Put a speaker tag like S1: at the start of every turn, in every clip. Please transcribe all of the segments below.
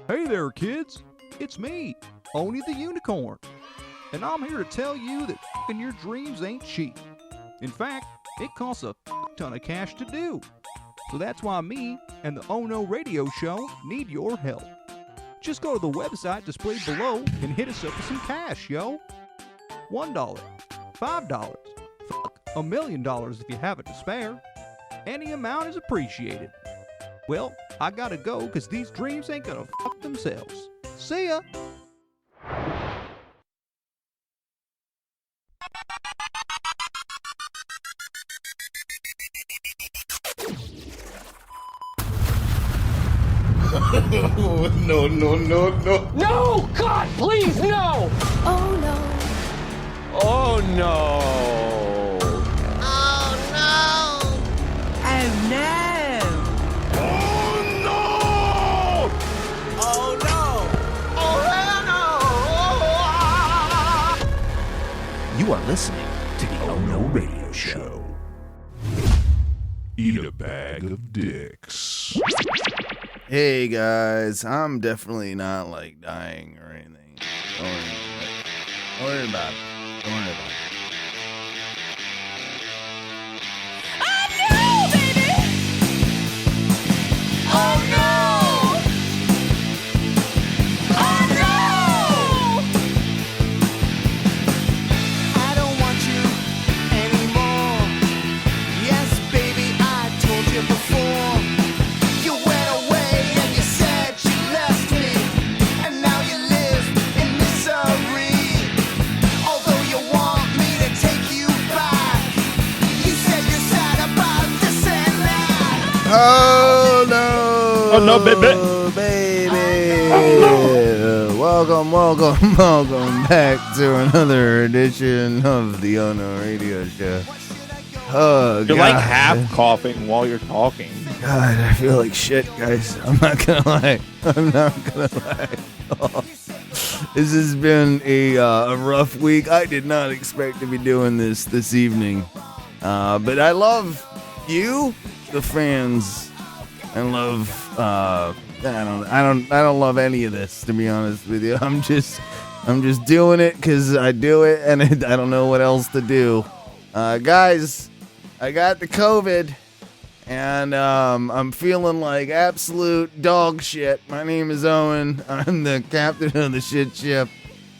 S1: Hey there, kids. It's me, Oni the Unicorn. And I'm here to tell you that f***ing your dreams ain't cheap. In fact, it costs a ton of cash to do. So that's why me and the Oh No Radio Show need your help. Just go to the website displayed below and hit us up with some cash, yo. $1, $5, $1 million if you have it to spare. Any amount is appreciated. Well, I gotta go because these dreams ain't gonna fuck themselves. See ya!
S2: No.
S3: No! God, please, no!
S4: Oh no.
S3: Oh no!
S4: Oh no.
S5: Oh no!
S4: Oh no. Oh hell no.
S6: You are listening to the Oh No Radio Show.
S2: Eat a bag of dicks.
S7: Hey guys, I'm definitely not like dying or anything. Don't worry about it. Don't worry about it.
S4: Oh no, baby. Oh no. Oh no. I don't want you anymore. Yes, baby, I told you before. You went away and you said you left me, and now you live in misery. Although you want me to take you back, you said you're sad about this and that.
S7: Oh no!
S3: Oh, no, baby.
S7: Welcome back to another edition of the Oh No Radio Show. Oh,
S3: You're
S7: God.
S3: like half coughing while you're talking.
S7: God, I feel like shit, guys. I'm not gonna lie. Oh, this has been a rough week. I did not expect to be doing this evening, but I love you, the fans, and love. I don't love any of this, to be honest with you. I'm just doing it because I do it, and I don't know what else to do. Guys, I got the COVID. And I'm feeling like absolute dog shit. My name is Owen. I'm the captain of the shit ship.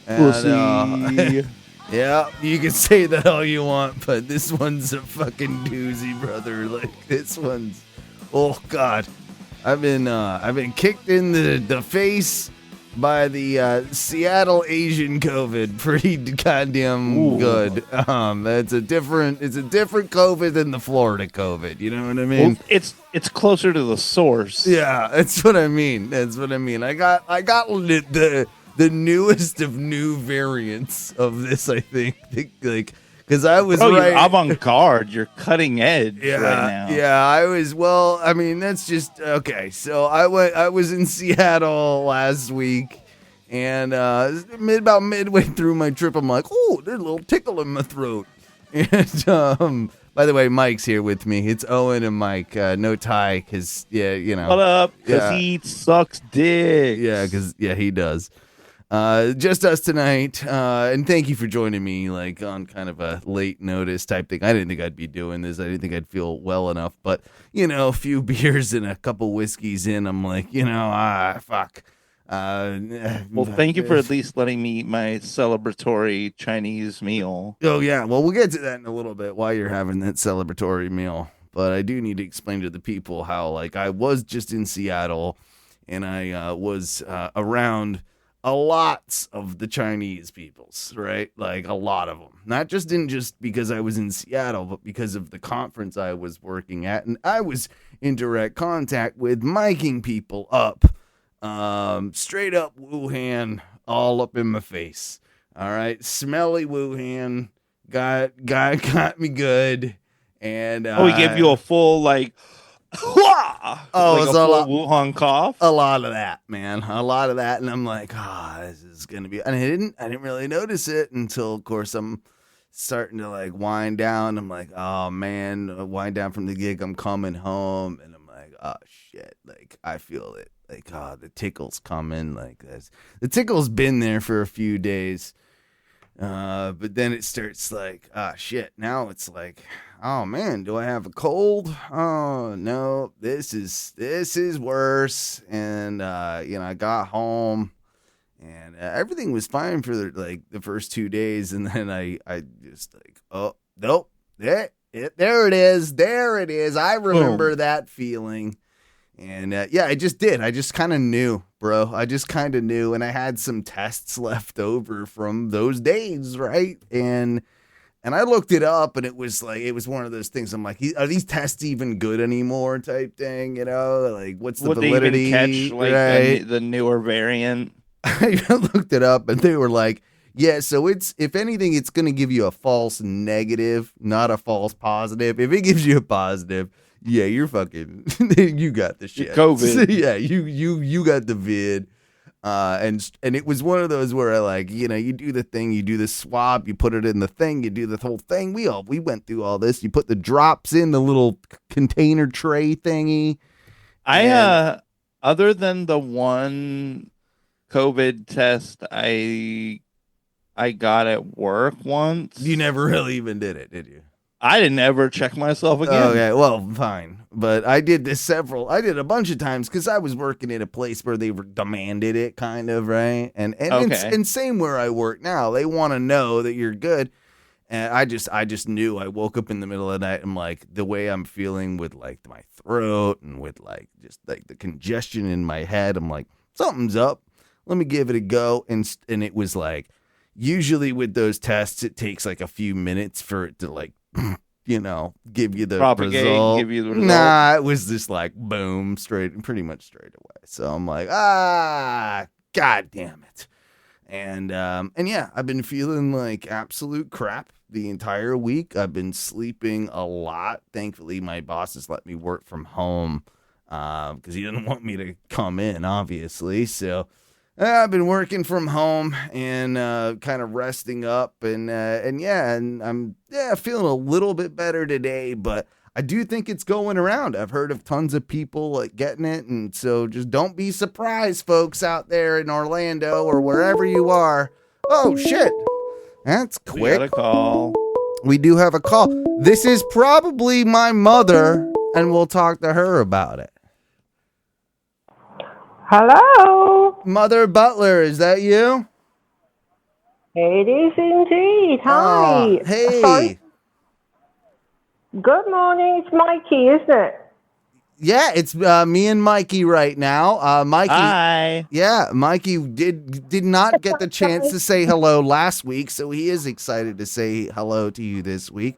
S7: And, yeah, you can say that all you want, but this one's a fucking doozy, brother. Like this one's, oh god, I've been kicked in the face by the Seattle Asian COVID. Pretty goddamn good. It's a different COVID than the Florida COVID. You know what I mean?
S3: Well, it's closer to the source.
S7: Yeah, that's what I mean. I got the newest of new variants of this. I think like because I was right.
S3: You're avant-garde. You're cutting edge right now.
S7: Yeah, I was. Well, I mean, that's just okay. So I was in Seattle last week, and about midway through my trip, I'm like, oh, there's a little tickle in my throat. And by the way, Mike's here with me. It's Owen and Mike. No Ty, because you know.
S3: What up? Because
S7: Yeah.
S3: he sucks dick.
S7: Yeah, because he does. Just us tonight, and thank you for joining me, like, on kind of a late notice type thing. I didn't think I'd be doing this. I didn't think I'd feel well enough, but, a few beers and a couple whiskeys in, I'm like, fuck.
S3: Well, thank you for at least letting me eat my celebratory Chinese meal.
S7: Oh, yeah, well, we'll get to that in a little bit while you're having that celebratory meal, but I do need to explain to the people how, like, I was just in Seattle, and I was around a lot of the Chinese peoples, right? Like a lot of them. Not just because I was in Seattle, but because of the conference I was working at. And I was in direct contact with miking people up, straight up Wuhan, all up in my face. All right. Smelly Wuhan got me good. And
S3: he gave you a full, like, like
S7: it's
S3: a full
S7: lot,
S3: Wuhan cough.
S7: a lot of that, man, a lot of that, and I'm like, this is gonna be. And I didn't really notice it until, of course, I'm starting to like wind down. I'm like, oh man, wind down from the gig. I'm coming home, and I'm like, like, oh shit, like I feel it, like the tickle's coming, like this. The tickle's been there for a few days, but then it starts like, shit. Now it's like, oh man, do I have a cold? Oh no, this is worse. And I got home. And everything was fine for the first 2 days, and then I just like, oh nope, there it is. I remember that feeling, and I just did. I just kind of knew, bro. I just kind of knew, and I had some tests left over from those days, right? And I looked it up, and it was one of those things. I'm like, are these tests even good anymore? Type thing, like what's the validity?
S3: Would they even catch
S7: right?
S3: the newer variant?
S7: I looked it up, and they were like, yeah, so if anything, it's going to give you a false negative, not a false positive. If it gives you a positive, yeah, you're fucking, you got the shit.
S3: COVID.
S7: Yeah, you got the vid. And it was one of those where you do the thing, you do the swab, you put it in the thing, you do the whole thing. We went through all this. You put the drops in the little container tray thingy.
S3: Other than the one COVID test I got at work once.
S7: You never really even did it, did you?
S3: I didn't ever check myself again.
S7: Okay, well, fine. But I did a bunch of times because I was working at a place where they demanded it, kind of, right? And same where I work now. They want to know that you're good. And I just knew. I woke up in the middle of the night. I'm like, the way I'm feeling with like my throat and with like just like the congestion in my head, I'm like, something's up. Let me give it a go. And it was like, usually with those tests, it takes like a few minutes for it to like, give you the result.
S3: Give you the result.
S7: Nah, it was just like, boom, pretty much straight away. So I'm like, God damn it. And yeah, I've been feeling like absolute crap the entire week. I've been sleeping a lot. Thankfully, my boss has let me work from home because he didn't want me to come in, obviously. So I've been working from home and kind of resting up, and I'm feeling a little bit better today, but I do think it's going around. I've heard of tons of people like getting it, and so just don't be surprised, folks out there in Orlando or wherever you are. Oh shit, that's quick.
S3: We got a call.
S7: We do have a call. This is probably my mother, and we'll talk to her about it.
S5: Hello.
S7: Mother Butler, is that you?
S5: It is indeed. Hi.
S7: Hey.
S5: Sorry. Good morning. It's Mikey, isn't it?
S7: Yeah, it's me and Mikey right now. Mikey.
S3: Hi.
S7: Yeah, Mikey did not get the chance to say hello last week, so he is excited to say hello to you this week.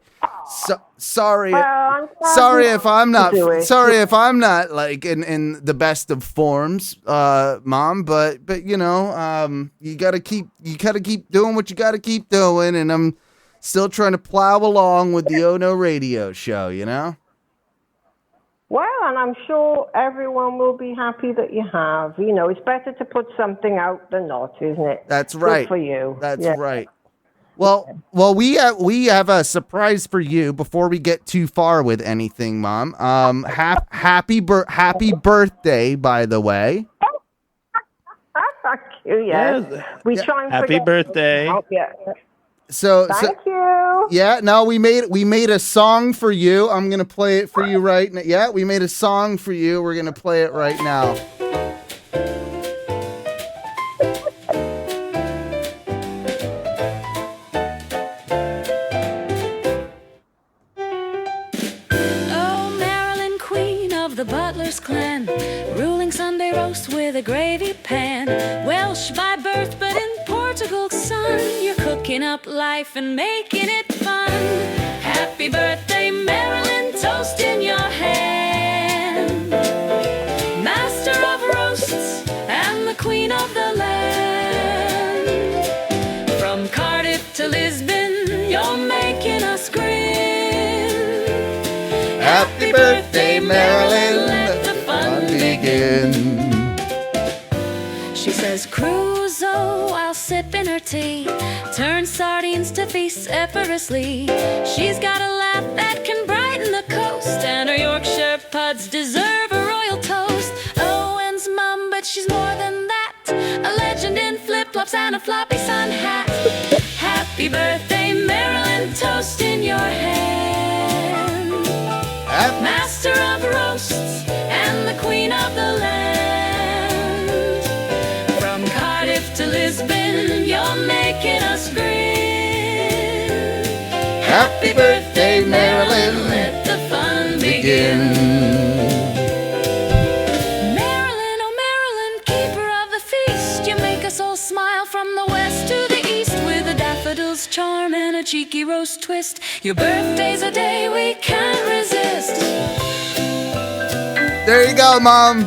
S7: So, sorry if I'm not like in the best of forms, Mom, but you gotta keep doing what you gotta keep doing, and I'm still trying to plow along with the Ono radio show,
S5: Well, and I'm sure everyone will be happy that you have. It's better to put something out than not, isn't it?
S7: That's right.
S5: Good for you.
S7: That's right. Well, we have a surprise for you before we get too far with anything, Mom. Happy birthday, by the way.
S5: Thank you. Yes. We try and
S3: happy
S5: forget.
S3: birthday.
S5: Oh, yeah.
S7: Thank
S5: you.
S7: Yeah, no, we made a song for you. I'm gonna play it for you right now. Yeah, we made a song for you. We're gonna play it right now.
S8: Oh, Marilyn, queen of the Butler's clan, ruling Sunday roast with a gravy pan. Welsh by birth, but in Portugal's son, you're cooking up life and making it fun. Happy birthday, Marilyn, toast in your hand. Master of roasts and the queen of the land. From Cardiff to Lisbon, you're making us grin.
S7: Happy birthday, Marilyn.
S8: Let the fun begin. She says, Crusoe, I'll sip in her tea, turn sardines to feasts effortlessly. She's got a laugh that can brighten the coast, and her Yorkshire puds deserve a flip-flops and a floppy sun hat. Happy birthday, Marilyn, toast in your hand. Master of roasts and the queen of the land. From Cardiff to Lisbon, you're making us grin. Happy birthday, Marilyn, let the fun begin. Marilyn, oh Marilyn, keeper of the feast, you make us all smile from the west to the east with a daffodil's charm and a cheeky roast twist. Your birthday's a day we can't resist.
S7: There you go, Mom.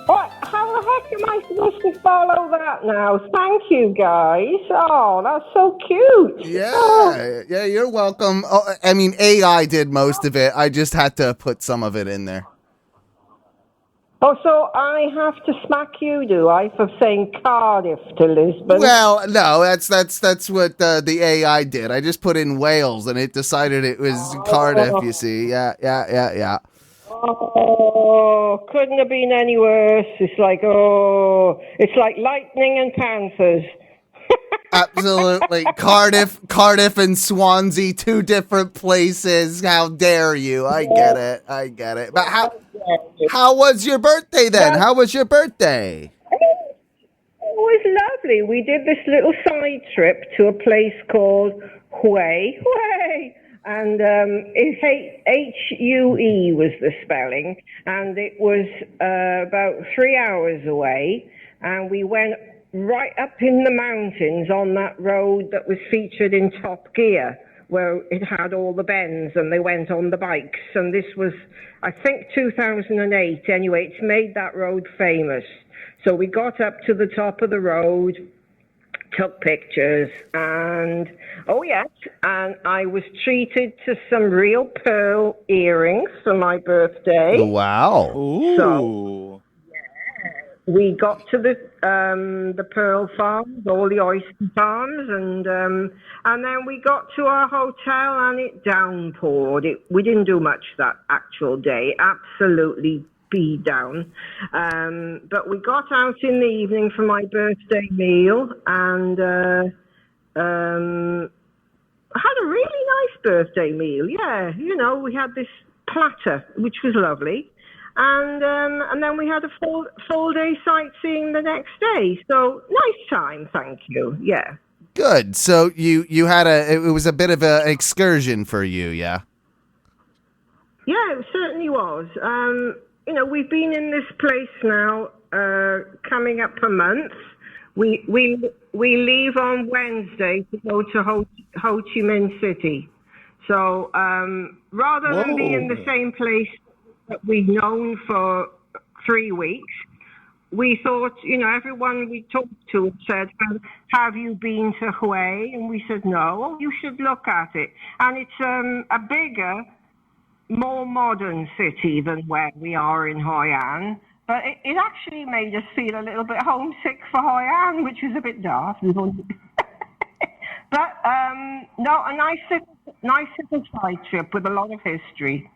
S5: What? How the heck am I supposed to follow that now? Thank you, guys. Oh, that's so cute.
S7: Yeah, you're welcome. Oh, I mean, AI did most of it. I just had to put some of it in there.
S5: Oh, so I have to smack you, do I, for saying Cardiff to Lisbon?
S7: Well, no, that's what the AI did. I just put in Wales, and it decided it was Cardiff. You see, yeah.
S5: Oh, couldn't have been any worse. It's like lightning and panthers.
S7: Absolutely. Cardiff and Swansea, two different places. How dare you? I get it. But how was your birthday then? How was your birthday?
S5: It was lovely. We did this little side trip to a place called Hue. And Hue was the spelling. And it was about 3 hours away. And we went right up in the mountains on that road that was featured in Top Gear, where it had all the bends and they went on the bikes. And this was, I think, 2008. Anyway, it's made that road famous. So we got up to the top of the road, took pictures, and and I was treated to some real pearl earrings for my birthday.
S7: Wow.
S3: Ooh.
S5: So, we got to the pearl farms, all the oyster farms, and then we got to our hotel and it downpoured. We didn't do much that actual day, absolutely beat down. But we got out in the evening for my birthday meal and had a really nice birthday meal. Yeah, we had this platter, which was lovely. And then we had a full day sightseeing the next day. So nice time, thank you. Yeah.
S7: Good. So you had it was a bit of an excursion for you, yeah?
S5: Yeah, it certainly was. We've been in this place now coming up a month. We leave on Wednesday to go to Ho Chi Minh City. So rather than be in the same place that we've known for 3 weeks, we thought, everyone we talked to said, have you been to Hue? And we said, no. You should look at it. And it's a bigger, more modern city than where we are in Hoi An. But it actually made us feel a little bit homesick for Hoi An, which was a bit daft. But no, a nice little side trip with a lot of history.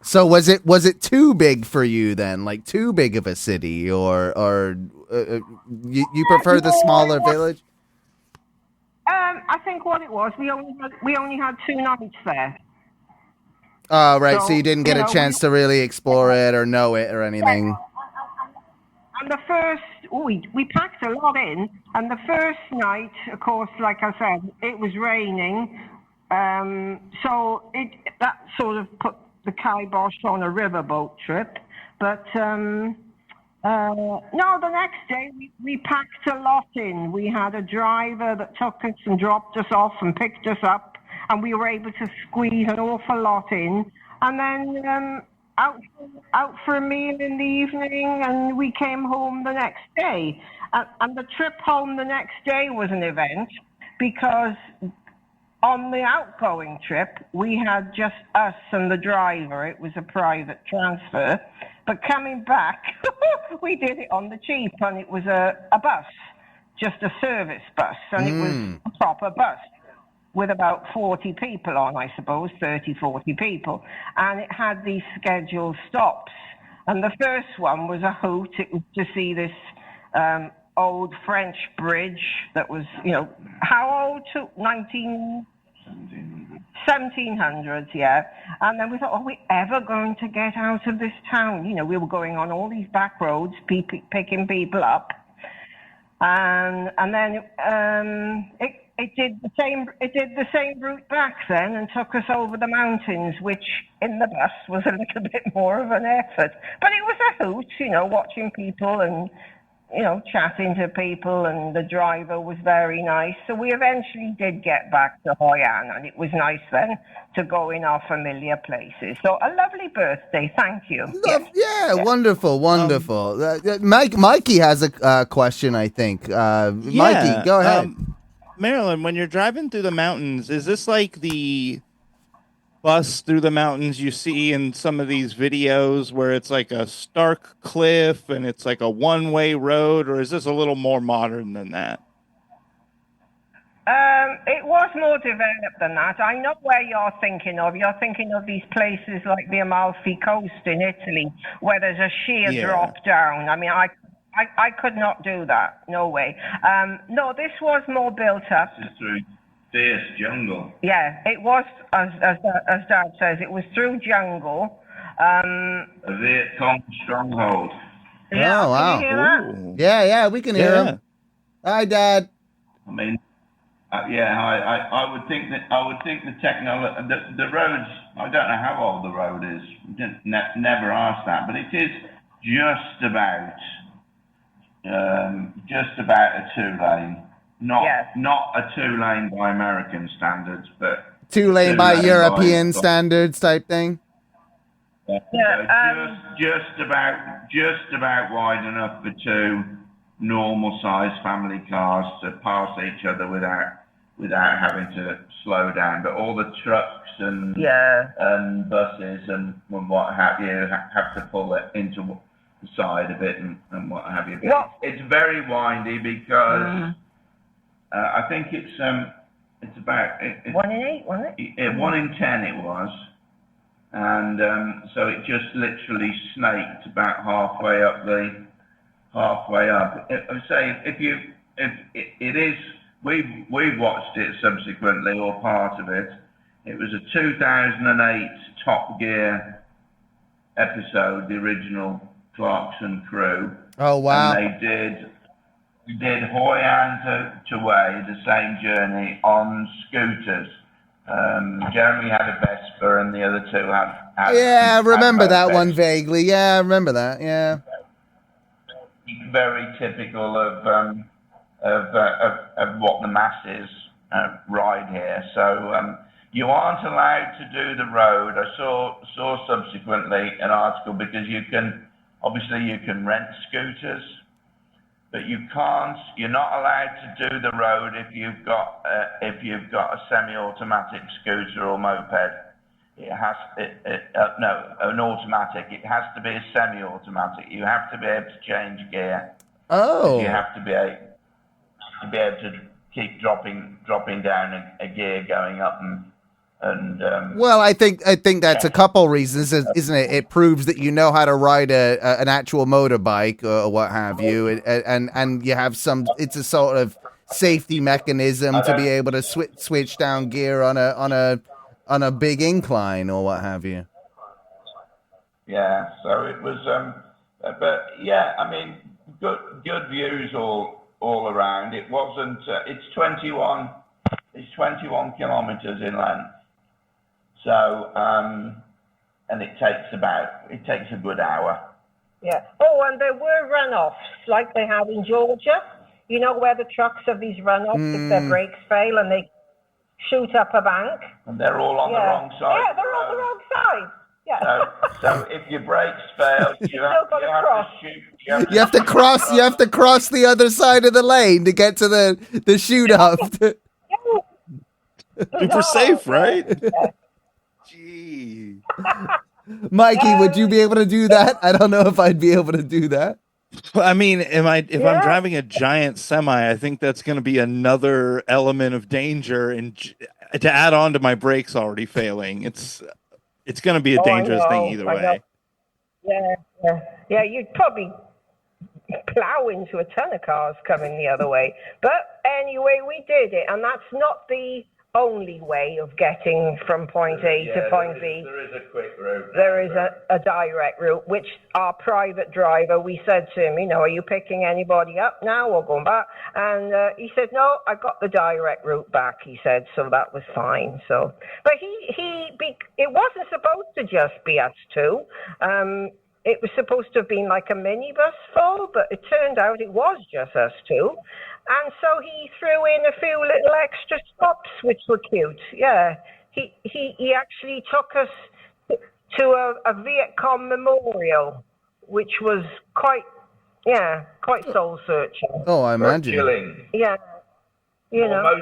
S7: So was it too big for you then? Like too big of a city, or you prefer the smaller village?
S5: I think what it was, we only had 2 nights there.
S7: Oh, right. So you didn't get a chance to really explore it or know it or anything.
S5: Yeah. And the first, we packed a lot in, and the first night, of course, like I said, it was raining, so that sort of put the kibosh on a riverboat trip. But no, the next day we packed a lot in. We had a driver that took us and dropped us off and picked us up, and we were able to squeeze an awful lot in. And then out for a meal in the evening, and we came home the next day. And the trip home the next day was an event, because on the outgoing trip, we had just us and the driver. It was a private transfer. But coming back, we did it on the cheap, and it was a bus, just a service bus, and it was a proper bus with about 40 people on, I suppose, 30, 40 people. And it had these scheduled stops. And the first one was a hoot. It was to see this old French bridge that was, how old? 1700s, yeah. And then we thought, are we ever going to get out of this town? We were going on all these back roads, picking people up. And then it did the same route back then and took us over the mountains, which in the bus was a little bit more of an effort. But it was a hoot, watching people and chatting to people, and the driver was very nice. So we eventually did get back to Hoi An, and it was nice then to go in our familiar places. So a lovely birthday, thank you.
S7: Yeah, wonderful. Mikey has a question, I think. Mikey, go ahead.
S3: Marilyn, when you're driving through the mountains, is this like the bus through the mountains you see in some of these videos where it's like a stark cliff and it's like a one-way road, or is this a little more modern than that?
S5: It was more developed than that. I know where you're thinking of. You're thinking of these places like the Amalfi Coast in Italy, where there's a sheer drop down. I mean, I could not do that. No way. No, this was more built up.
S9: This is through fierce jungle.
S5: Yeah, it was, as Dad says, it was through jungle.
S9: A Viet Cong stronghold.
S5: Yeah,
S7: oh, wow.
S5: Can you hear that?
S7: Yeah, we can hear him. Hi, Dad.
S9: I mean, I would think the technology, the roads. I don't know how old the road is. We didn't never asked that, but it is just about a 2-lane. Not a 2-lane by American standards, but
S7: 2-lane by European standards type thing.
S9: Yeah, just about wide enough for 2 normal-sized family cars to pass each other without having to slow down. But all the trucks and buses and what have you have to pull it into the side of it and what have you. But it's very windy because I think it's about
S5: 1 in 8, wasn't it?
S9: 1 in 10 it was. And so it just literally snaked about halfway up. I would say it is, we've watched it subsequently, or part of it. It was a 2008 Top Gear episode, the original Clarkson crew.
S7: Oh wow!
S9: And they did Hoi An to Wei, the same journey on scooters. Jeremy had a Vespa, and the other 2 had
S7: yeah, I remember that
S9: Vespa.
S7: one vaguely. Yeah, I remember that. Yeah.
S9: Very typical of what the masses ride here. So you aren't allowed to do the road. I saw subsequently an article, because you can rent scooters, but you're not allowed to do the road if you've got a semi-automatic scooter or moped. An automatic. It has to be a semi-automatic. You have to be able to change gear.
S7: Oh.
S9: You have to be able to keep dropping down a gear, going up and.
S7: Well, I think that's a couple reasons, isn't it? It proves that you know how to ride an actual motorbike or what have you, and you have some. It's a sort of safety mechanism to be able to switch down gear on a big incline or what have you.
S9: Yeah, so it was, but yeah, I mean, good views all around. It wasn't. It's 21 kilometers in length. So, and it takes a good hour.
S5: Yeah. Oh, and there were runoffs like they have in Georgia. You know, where the trucks have these runoffs if their brakes fail and they shoot up a bank.
S9: And they're all on the wrong side.
S5: Yeah, they're on the wrong side. Yeah.
S9: So if your brakes fail, you have to shoot.
S7: You have to cross. You have to cross the other side of the lane to get to the shoot up.
S3: Super safe, right?
S7: Gee. Mikey, would you be able to do that? I don't know if I'd be able to do that.
S3: I mean, if I'm driving a giant semi, I think that's going to be another element of danger, and to add on to my brakes already failing, it's going to be a dangerous thing either way.
S5: Yeah. You'd probably plow into a ton of cars coming the other way. But anyway, we did it, and that's not the only way of getting from point A to point B.
S9: There is a quick route.
S5: There is a direct route, which our private driver, we said to him, are you picking anybody up now or going back? And he said, no, I got the direct route back, he said, so that was fine. So, but it wasn't supposed to just be us two. It was supposed to have been like a minibus full, but it turned out it was just us two. And so he threw in a few little extra stops, which were cute. Yeah, he actually took us to a Viet Cong memorial, which was quite soul searching.
S7: Oh, I imagine.
S9: Chilling.
S5: Yeah,
S9: Of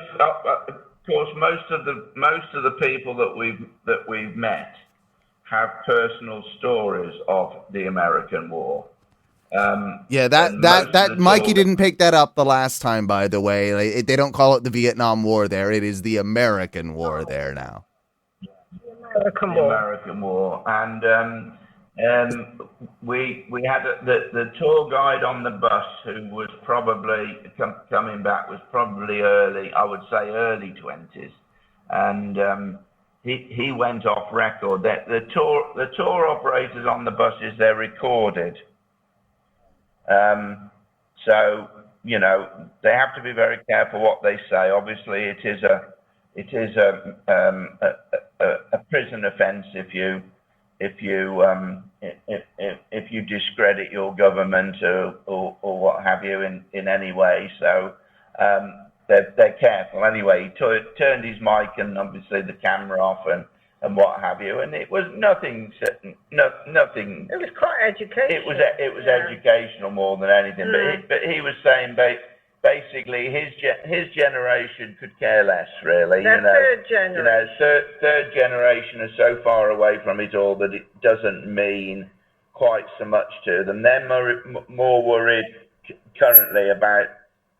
S9: course, most of the people that we've met have personal stories of the American War.
S7: That Mikey didn't pick that up the last time, by the way. They don't call it the Vietnam War there. It is the American War there now.
S9: American War. And we had the tour guide on the bus who was probably coming back was probably early 20s. And he went off record. The tour operators on the buses, they're recorded. So they have to be very careful what they say. Obviously, it is a prison offence if you discredit your government or what have you in any way. So they're careful. Anyway, he turned his mic and obviously the camera off and what have you, and it was nothing. It
S5: was quite educational.
S9: It was educational more than anything. But he was saying basically his generation could care less, really.
S5: Third generation.
S9: Third generation is so far away from it all that it doesn't mean quite so much to them. They're more worried currently about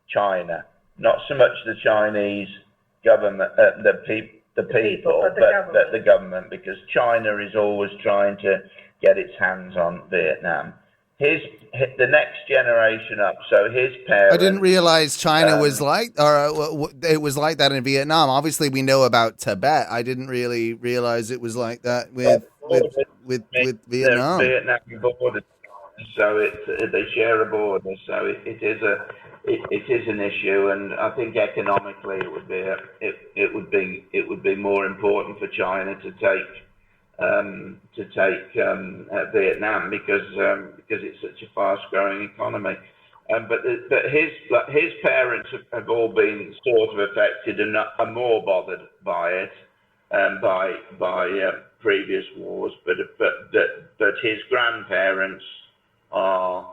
S9: China, not so much the Chinese government, the people, but the government, because China is always trying to get its hands on Vietnam. The next generation up, so his parents...
S7: I didn't realize China was it was like that in Vietnam. Obviously, we know about Tibet. I didn't really realize it was like that with Vietnam.
S9: Vietnam border, so they share a border, so it is an issue, and I think economically it would be more important for China to take Vietnam because it's such a fast-growing economy. But his parents have all been sort of affected and are more bothered by it by previous wars. But his grandparents are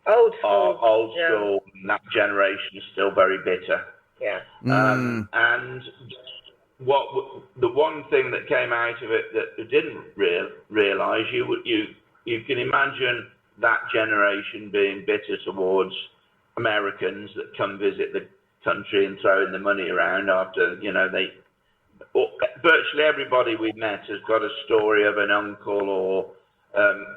S9: old school, and that generation is still very bitter.
S5: Yeah.
S9: And the one thing that came out of it that you didn't realise, you can imagine that generation being bitter towards Americans that come visit the country and throwing the money around after, virtually everybody we met has got a story of an uncle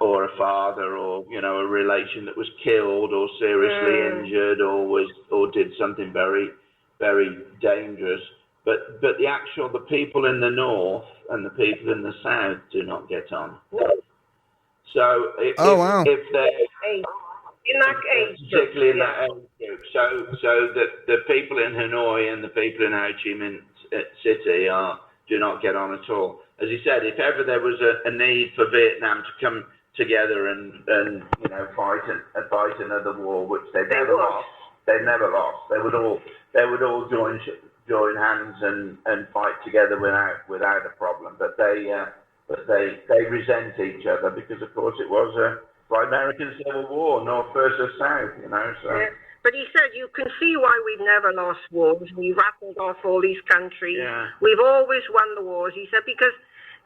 S9: or a father or a relation that was killed or seriously injured or did something very, very dangerous. But the people in the north and the people in the south do not get on. So if they're
S5: in that age group,
S9: particularly in that age group, so the people in Hanoi and the people in Ho Chi Minh City do not get on at all. As he said, if ever there was a need for Vietnam to come together and fight another war, which they've never lost. They would all join hands and fight together without a problem. But they resent each other because, of course, it was like American Civil War, North versus South. So.
S5: Yeah. But he said you can see why we've never lost wars. We rattled off all these countries. Yeah. We've always won the wars. He said because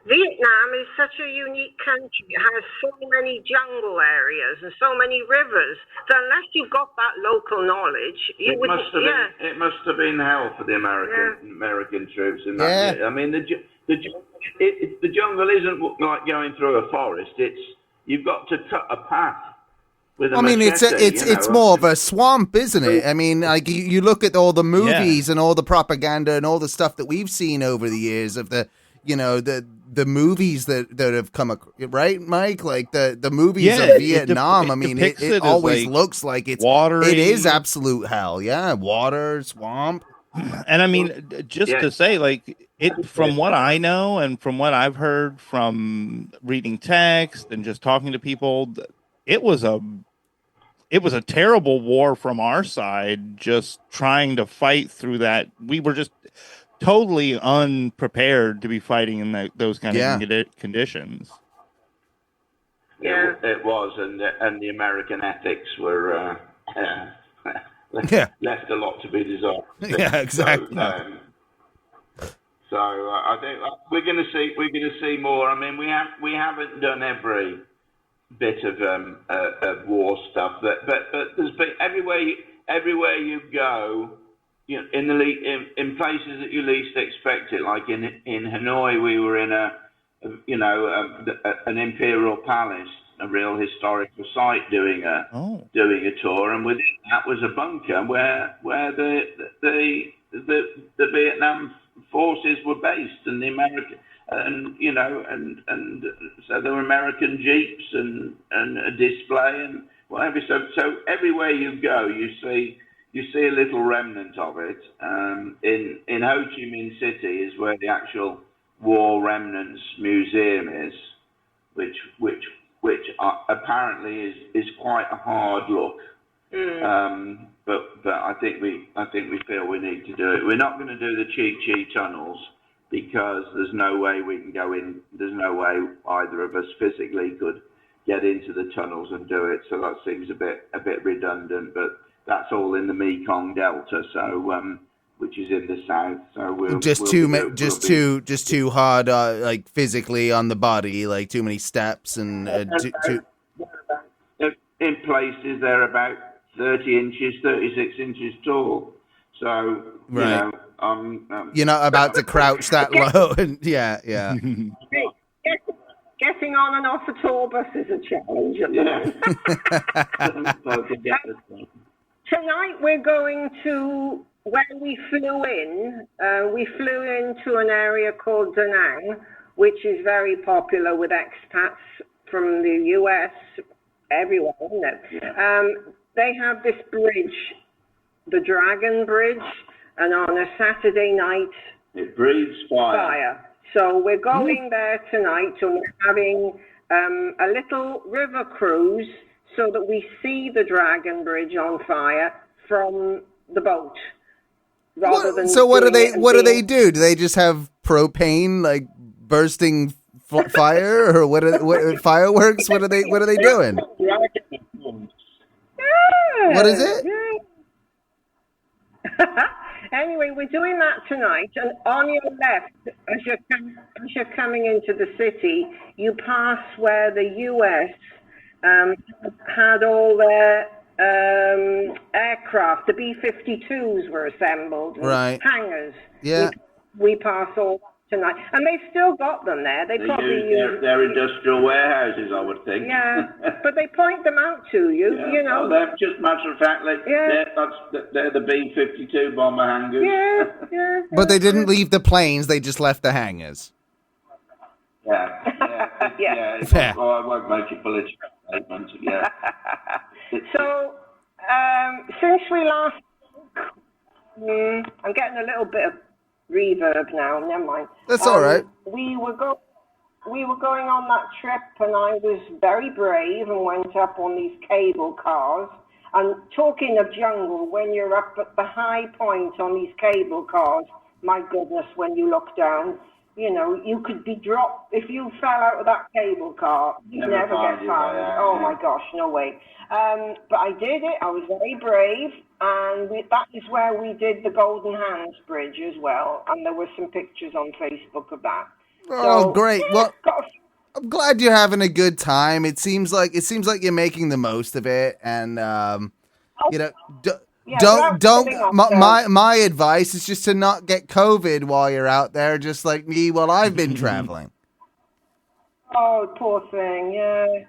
S5: Vietnam is such a unique country. It has so many jungle areas and so many rivers that unless you've got that local knowledge, it
S9: must have been hell for the American troops in that year. I mean, the jungle isn't like going through a forest. You've got to cut a path with a
S7: I mean,
S9: machete,
S7: it's more of a swamp, isn't it? I mean, like you look at all the movies and all the propaganda and all the stuff that we've seen over the years of the movies that have come, right, Mike? Like the movies of Vietnam. I mean, it always looks like it's
S3: watery.
S7: It is absolute hell. Yeah, water, swamp.
S3: And I mean, just to say, like it from what I know and from what I've heard from reading text and just talking to people, it was a terrible war from our side, just trying to fight through that. We were just totally unprepared to be fighting in those kind of conditions.
S9: Yeah, it was, and the American ethics were left a lot to be desired.
S7: Yeah, exactly.
S9: So I think we're going to see more. I mean, we haven't done every bit of war stuff, but there's been everywhere you go, you know, in places that you least expect it. Like in Hanoi, we were in an imperial palace, a real historical site, doing a tour, and within that was a bunker where the Vietnam forces were based, and the American. And so there were American jeeps and a display and whatever. So everywhere you go, you see a little remnant of it. In Ho Chi Minh City is where the actual War Remnants Museum is, which apparently is quite a hard look. But I think we feel we need to do it. We're not going to do the Chi tunnels, because there's no way we can go in. There's no way either of us physically could get into the tunnels and do it. So that seems a bit redundant. But that's all in the Mekong Delta, so which is in the south. So we'll
S7: just too hard, like physically on the body, like too many steps and too.
S9: In places they're about 30 inches, 36 inches tall. So
S7: right. You're not about to crouch that low, and yeah.
S5: Getting on and off a tour bus is a challenge. Tonight we're going to where we flew in. We flew into an area called Da Nang, which is very popular with expats from the US, everywhere, isn't it? Yeah. They have this bridge, the Dragon Bridge. And on a Saturday night,
S9: it breathes fire.
S5: So we're going there tonight, and we're having a little river cruise so that we see the Dragon Bridge on fire from the boat. Rather than
S7: so what do they do? Do they just have propane like bursting fire, or what fireworks? What are they doing?
S5: Yeah.
S7: What is it?
S5: Yeah. Anyway, we're doing that tonight, and on your left, as you're coming into the city, you pass where the US had all their aircraft. The B-52s were assembled,
S7: right?
S5: Hangars.
S7: Yeah.
S5: We pass all tonight, and they've still got them there. They probably
S9: use their industrial warehouses, I would think.
S5: Yeah, but they point them out to you.
S9: Yeah.
S5: You know,
S9: they're just matter of fact, they're the B-52 bomber hangars.
S5: Yeah.
S7: But they didn't leave the planes; they just left the hangars.
S9: Yeah. Well, I won't make a political statement. Yeah.
S5: So, since we last spoke, I'm getting a little bit of reverb now. Never mind.
S7: That's all right.
S5: We were going on that trip, and I was very brave and went up on these cable cars. And talking of jungle, when you're up at the high point on these cable cars, my goodness, when you look down, you know, you could be dropped. If you fell out of that cable car, you'd never get found. Oh my gosh, no way. But I did it. I was very brave. And that is where we did the Golden Hands Bridge as well. And there were some pictures on Facebook of that.
S7: Oh,
S5: so,
S7: great.
S5: Yeah,
S7: well, I'm glad you're having a good time. It seems like you're making the most of it. And, my advice is just to not get COVID while you're out there, just like me while I've been traveling.
S5: Oh, poor thing. Yeah.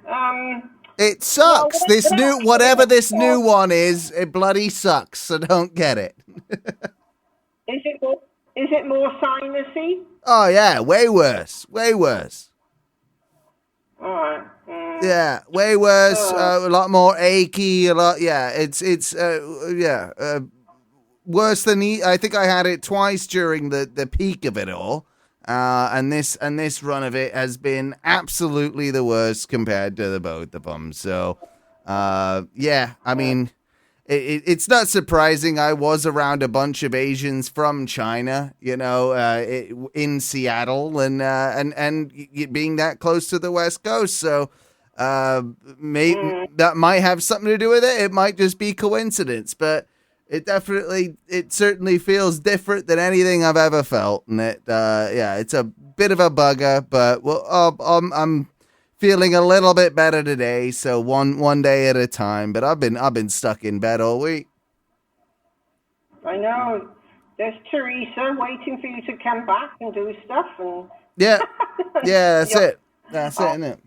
S7: It sucks.
S5: Well,
S7: This
S5: whatever-
S7: new, whatever this new one is, it bloody sucks. So don't get it.
S5: Is it more sinusy?
S7: Oh yeah, way worse. Way worse.
S5: All right.
S7: Yeah, way worse. A lot more achy. A lot. Yeah, it's worse than I think I had it twice during the peak of it all. And this run of it has been absolutely the worst compared to the both of them. So, yeah, I mean, it's not surprising. I was around a bunch of Asians from China, you know, in Seattle, and being that close to the West Coast. So, that might have something to do with it. It might just be coincidence, but. It certainly feels different than anything I've ever felt, and it's a bit of a bugger, but I'm feeling a little bit better today, so one day at a time. But I've been stuck in bed all week.
S5: I know. There's Teresa waiting for you to come back and do stuff, and
S7: Yeah, that's it. That's it, isn't it?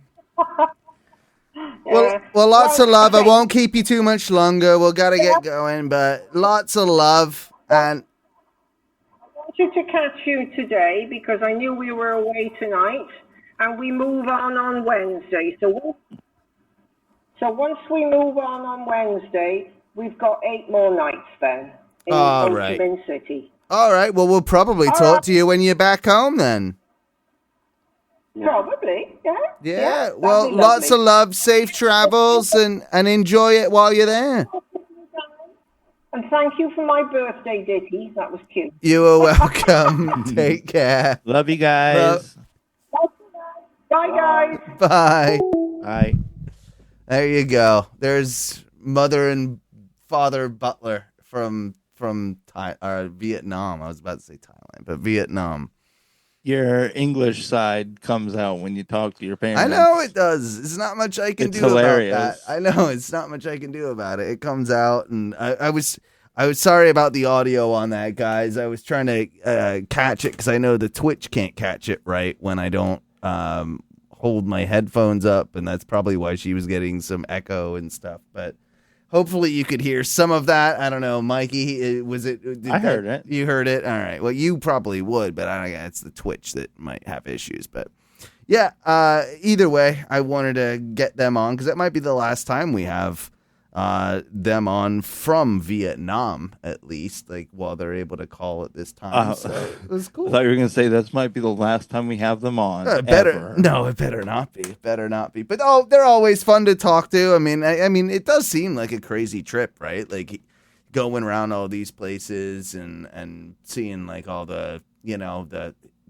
S5: Yeah.
S7: Well, lots of love. I
S5: okay.
S7: won't keep you too much longer. We'll gotta get going, but lots of love. And
S5: I wanted to catch you today because I knew we were away tonight, and we move on Wednesday. So once we move on Wednesday, we've got 8 more nights then in Ho Chi Minh City.
S7: All right. Well, we'll probably talk to you when you're back home then.
S5: Probably, yeah.
S7: Yeah. Well, lots of love, safe travels, and enjoy it while you're there.
S5: And thank you for my birthday ditty. That was cute.
S7: You are welcome. Take care.
S3: Love you guys.
S5: Bye, guys.
S7: Bye.
S3: Bye.
S7: There you go. There's Mother and Father Butler from Vietnam. I was about to say Thailand, but Vietnam.
S3: Your English side comes out when you talk to your parents.
S7: I know it does. It's not much I can do
S3: hilarious.
S7: about that. I know it's not much I can do about it. It comes out, and I was sorry about the audio on that, guys. I was trying to catch it because I know the Twitch can't catch it right when I don't hold my headphones up, and that's probably why she was getting some echo and stuff. But hopefully you could hear some of that. I don't know, Mikey. I
S3: heard it.
S7: You heard it. All right. Well, you probably would, but I don't know. It's the Twitch that might have issues. But yeah. Either way, I wanted to get them on because that might be the last time we have them on from Vietnam, at least, like while they're able to call at this time. So it was cool.
S3: I thought you were going to say that might be the last time we have them on.
S7: It better not be. It better not be. But they're always fun to talk to. I mean, it does seem like a crazy trip, right? Like going around all these places and seeing like all the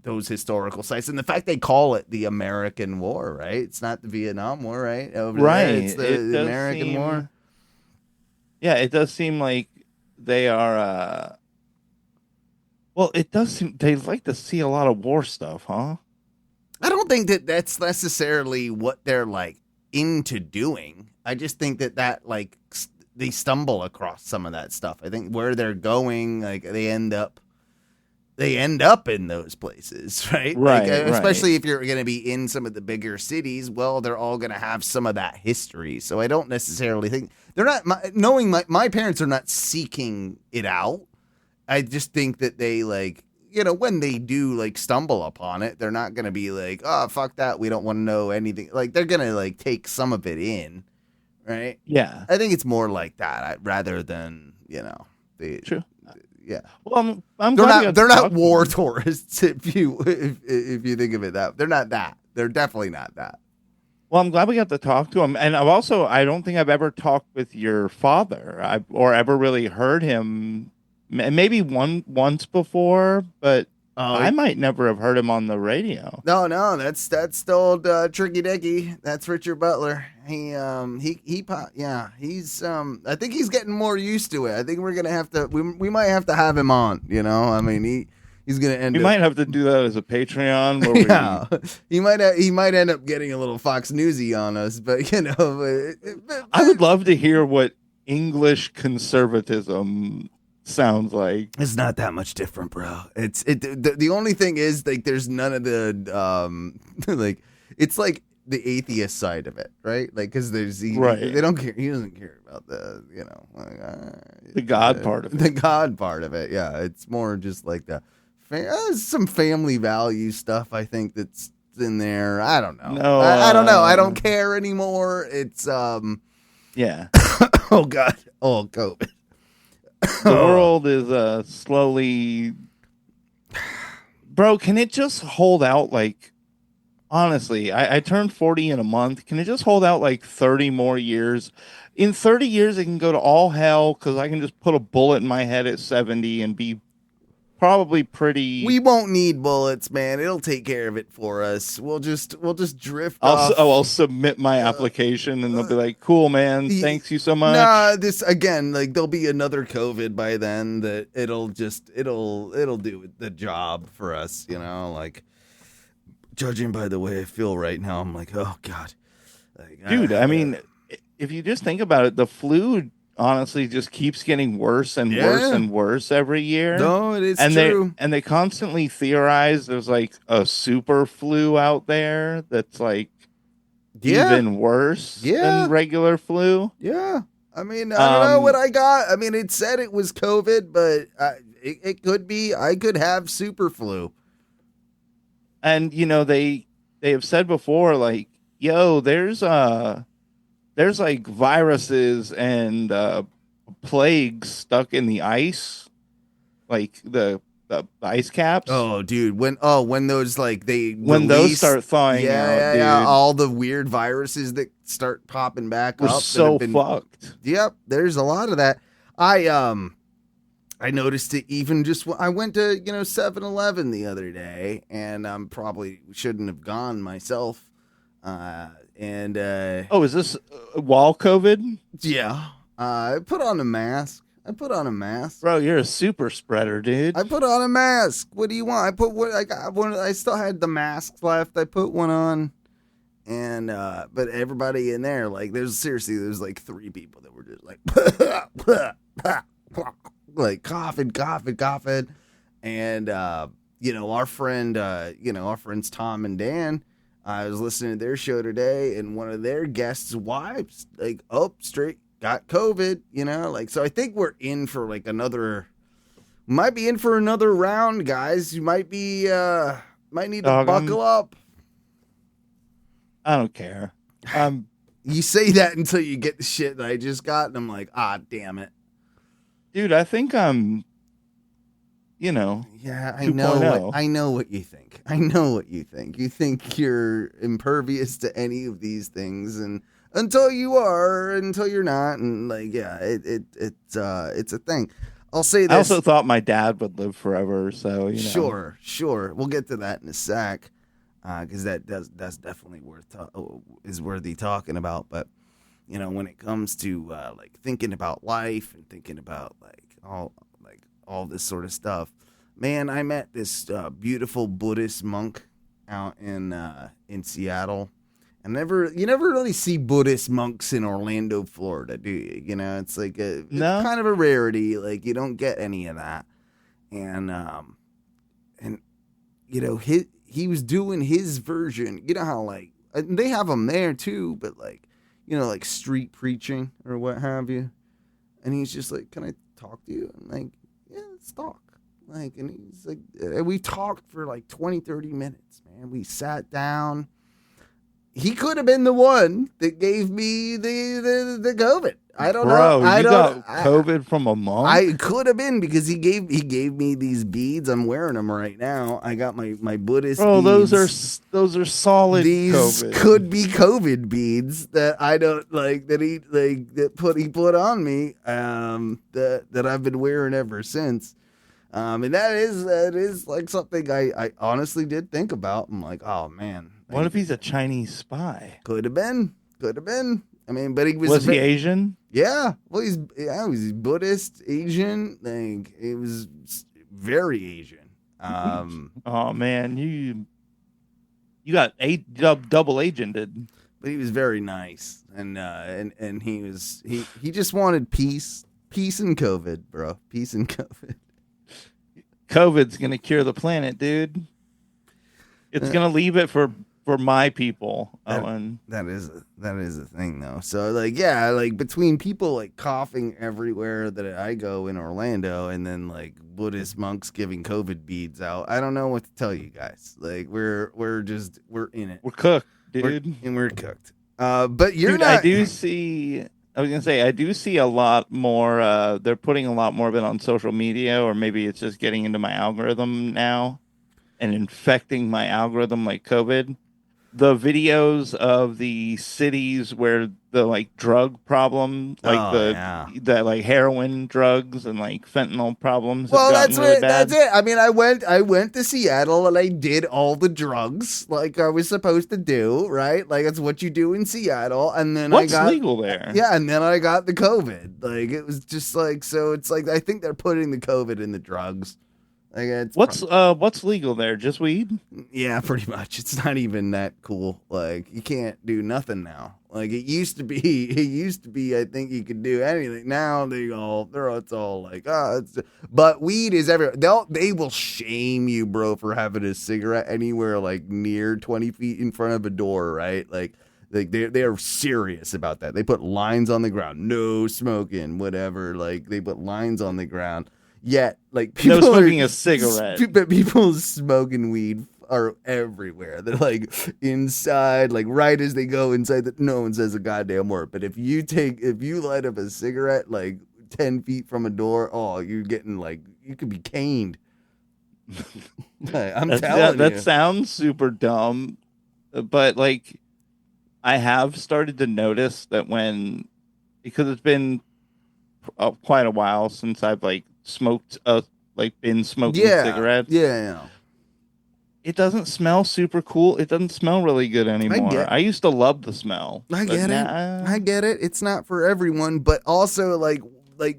S7: those historical sites, and the fact they call it the American War, right? It's not the Vietnam War, right? Over there, it's the American War.
S3: Yeah, it does seem like they are. Well, it does seem they like to see a lot of war stuff, huh?
S7: I don't think that's necessarily what they're like into doing. I just think that like they stumble across some of that stuff. I think where they're going, like they end up in those places, right?
S3: Right.
S7: Especially if you're going to be in some of the bigger cities, well, they're all going to have some of that history. So I don't necessarily think they're not knowing my parents are not seeking it out. I just think that they like, when they do like stumble upon it, they're not going to be like, oh, fuck that. We don't want to know anything. Like they're going to like take some of it in. Right.
S3: Yeah.
S7: I think it's more like that rather than,
S3: True.
S7: Yeah.
S3: Well, I'm
S7: they're
S3: glad
S7: not. They're not war tourists. If you think of it that, they're not that. They're definitely not that.
S3: Well, I'm glad we got to talk to him, and I don't think I've ever talked with your father, or ever really heard him. Maybe once before, but I might never have heard him on the radio.
S7: No, that's the old Tricky Dicky. That's Richard Butler. He's I think he's getting more used to it. I think we're gonna have to we might have to have him on. I mean he's gonna end.
S3: We might have to do that as a Patreon. Where
S7: he might end up getting a little Fox Newsy on us, but
S3: I would love to hear what English conservatism sounds like.
S7: It's not that much different, bro. The only thing is like there's none of the like it's like the atheist side of it, right? Like, because
S3: Right.
S7: they don't care. He doesn't care about the
S3: The God part of it.
S7: The God part of it, yeah. It's more just like some family value stuff. I think that's in there. I don't know.
S3: No,
S7: I don't know. I don't care anymore. It's
S3: yeah.
S7: Oh God. Oh, COVID.
S3: The world is slowly. Bro, can it just hold out like? Honestly, I turned 40 in a month. Can it just hold out like 30 more years? In 30 years, it can go to all hell because I can just put a bullet in my head at 70 and be probably pretty.
S7: We won't need bullets, man. It'll take care of it for us. We'll just drift off.
S3: I'll submit my application and they'll be like, "Cool, man. Thanks you so much."
S7: Nah, this again, like there'll be another COVID by then that it'll do the job for us, like. Judging by the way I feel right now, I'm like, oh God. Like,
S3: dude, I mean, if you just think about it, the flu honestly just keeps getting worse and worse and worse every year.
S7: No, it is
S3: true. They constantly theorize there's like a super flu out there that's like even worse than regular flu.
S7: Yeah. I mean, I don't know what I got. I mean, it said it was COVID, but it could be. I could have super flu.
S3: And they have said before, like, yo, there's like viruses and plagues stuck in the ice, like the ice caps.
S7: Oh, dude, when those like
S3: when those start thawing out, dude,
S7: all the weird viruses that start popping back
S3: we're
S7: up.
S3: So fucked.
S7: Yep, there's a lot of that. I noticed it even just when I went to 7-Eleven the other day, and probably shouldn't have gone myself.
S3: Is this while COVID?
S7: Yeah, I put on a mask.
S3: Bro, you're a super spreader, dude.
S7: I put on a mask. What do you want? I put what I got one. I still had the masks left. I put one on, and but everybody in there, like, there's like 3 people that were just like. Like coughing, and our friends Tom and Dan. I was listening to their show today, and one of their guests' wives, like, straight got COVID. So I think we're in for like might be in for another round, guys. You might be might need to buckle up.
S3: I don't care.
S7: You say that until you get the shit that I just got, and I'm like, damn it.
S3: Dude, I think I'm,
S7: Yeah, I know. I know what you think. You think you're impervious to any of these things, and until you're not, and like, yeah, it's a thing. I'll say this.
S3: I also thought my dad would live forever, so
S7: Sure. We'll get to that in a sec, because that's definitely worthy talking about, but. When it comes to like thinking about life and thinking about all this sort of stuff, man, I met this beautiful Buddhist monk out in Seattle. And you never really see Buddhist monks in Orlando, Florida, do you? It's like it's kind of a rarity. Like, you don't get any of that. And he was doing his version. You know how like they have them there too, but like. Like street preaching or what have you. And he's just like, can I talk to you? I'm like, yeah, let's talk. Like, and he's like, we talked for like 20, 30 minutes, man. We sat down. He could have been the one that gave me the COVID. I don't know.
S3: Bro, you got COVID from a monk?
S7: I could have been, because he gave me these beads. I'm wearing them right now. I got my Buddhist beads.
S3: Those are solid.
S7: These
S3: COVID.
S7: Could be COVID beads that I don't like, that he put on me, that I've been wearing ever since. And that is like something I honestly did think about. I'm like, oh man.
S3: What if he's a Chinese spy?
S7: Could have been. I mean, but he was.
S3: Was he Asian?
S7: Yeah. Well, he's Buddhist, Asian. Like, it was very Asian.
S3: Oh man, you got double agented.
S7: But he was very nice, and he just wanted peace and COVID, bro. Peace and COVID.
S3: COVID's gonna cure the planet, dude. It's gonna leave it for for my people,
S7: That-
S3: Owen.
S7: That is a thing though. So like yeah, like between people like coughing everywhere that I go in Orlando, and then like Buddhist monks giving COVID beads out, I don't know what to tell you guys. Like we're in it.
S3: We're cooked,
S7: We're
S3: dude.
S7: cooked. But you're
S3: Dude,
S7: not.
S3: I was gonna say I do see a lot more. They're putting a lot more of it on social media, or maybe it's just getting into my algorithm now and infecting my algorithm like COVID. The videos of the cities where the like drug problem, like the like heroin drugs and like fentanyl problems.
S7: Well,
S3: have
S7: that's
S3: gotten really
S7: it.
S3: bad.
S7: That's it. I mean, I went to Seattle and I did all the drugs like I was supposed to do, right? Like it's what you do in Seattle, and then
S3: What's
S7: I got
S3: legal there?
S7: Yeah, and then I got the COVID. Like it was just like so. It's like I think they're putting the COVID in the drugs. Like it's
S3: What's legal there? Just weed?
S7: yeah, pretty much. It's not even that cool. Like you can't do nothing now. Like it used to be. It used to be. I think you could do anything. Now it's all like but weed is everywhere. They will shame you, bro, for having a cigarette anywhere like near 20 feet in front of a door, right? Like they are serious about that. They put lines on the ground. No smoking, whatever. Like they put lines on the ground. Yet, like people
S3: No smoking a cigarette.
S7: But people smoking weed are everywhere. They're like inside, like right as they go inside. That no one says a goddamn word. But if you light up a cigarette like 10 feet from a door, oh, you're getting like you could be caned. I'm telling you.
S3: That sounds super dumb, but like I have started to notice that because it's been quite a while since I've like smoked been smoking cigarettes.
S7: Yeah.
S3: It doesn't smell super cool. It doesn't smell really good anymore. I used to love the smell.
S7: I get it. I get it. It's not for everyone, but also like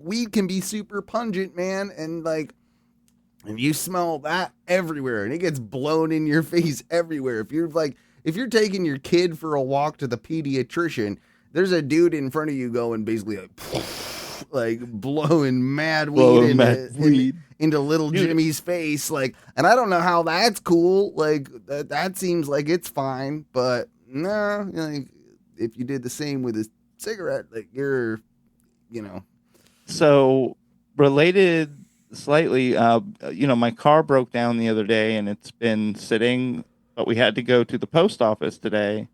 S7: weed can be super pungent, man, and like and you smell that everywhere, and it gets blown in your face everywhere. If you're taking your kid for a walk to the pediatrician, there's a dude in front of you going basically like blowing mad weed into little Jimmy's face, like, and I don't know how that's cool. Like that seems like it's fine, but no, like if you did the same with a cigarette, like you're,
S3: So related slightly, my car broke down the other day and it's been sitting, but we had to go to the post office today.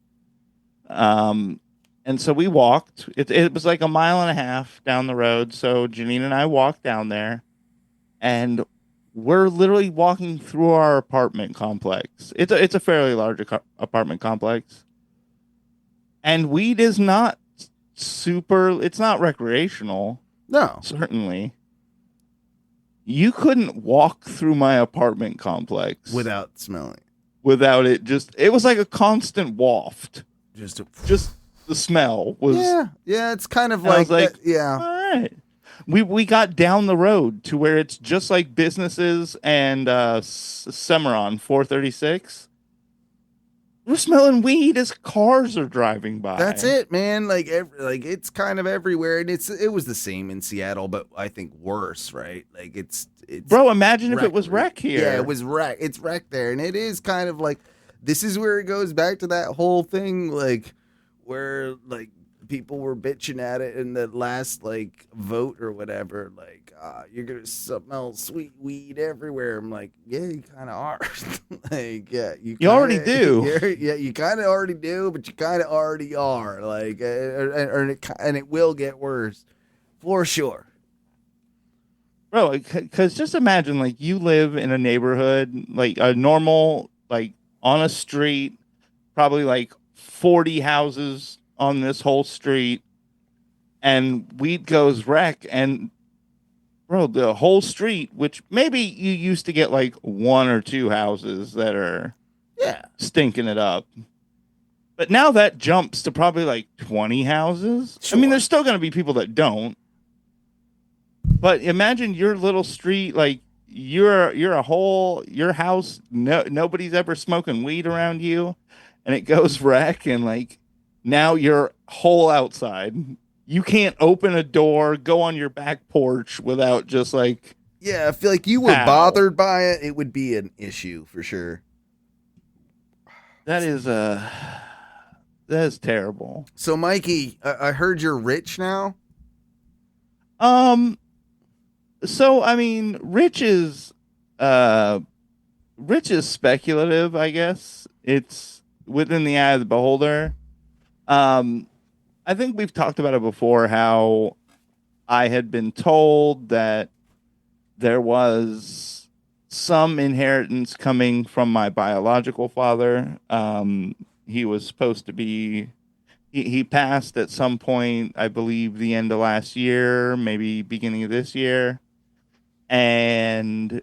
S3: And so we walked. It was like a mile and a half down the road. So Janine and I walked down there, and we're literally walking through our apartment complex. It's a fairly large apartment complex, and weed is not super. It's not recreational.
S7: No,
S3: certainly. You couldn't walk through my apartment complex
S7: without smelling.
S3: Without it, it was like a constant waft. Just the smell was
S7: it's kind of like,
S3: all
S7: right.
S3: We got down the road to where it's just like businesses and Cimarron 436. We're smelling weed as cars are driving by.
S7: That's it, man. Like it's kind of everywhere, and it was the same in Seattle, but I think worse, right? Like it's
S3: bro. Imagine if it was wreck here.
S7: Yeah, it was wreck. It's wreck there, and it is kind of like this is where it goes back to that whole thing, like where like people were bitching at it in the last like vote or whatever, like you're gonna smell sweet weed everywhere. I'm like, yeah, you kind of are. Like, yeah, you
S3: already do.
S7: Yeah, you kind of already do, but you kind of already are. Like, and it will get worse for sure.
S3: Bro, because just imagine, like, you live in a neighborhood, like a normal, like on a street, probably like 40 houses on this whole street, and weed goes wreck, and bro, the whole street, which maybe you used to get like one or two houses that are stinking it up, but now that jumps to probably like 20 houses. Sure. I mean, there's still going to be people that don't, but imagine your little street, like your house, nobody's ever smoking weed around you, and it goes wreck, and like now your whole outside, you can't open a door, go on your back porch without just like...
S7: Yeah, I feel like you were bothered by it. It would be an issue for sure.
S3: That is terrible.
S7: So, Mikey, I heard you're rich now.
S3: So I mean, rich is speculative, I guess. It's within the eye of the beholder. I think we've talked about it before, how I had been told that there was some inheritance coming from my biological father. He was supposed to be, he passed at some point, I believe the end of last year, maybe beginning of this year. And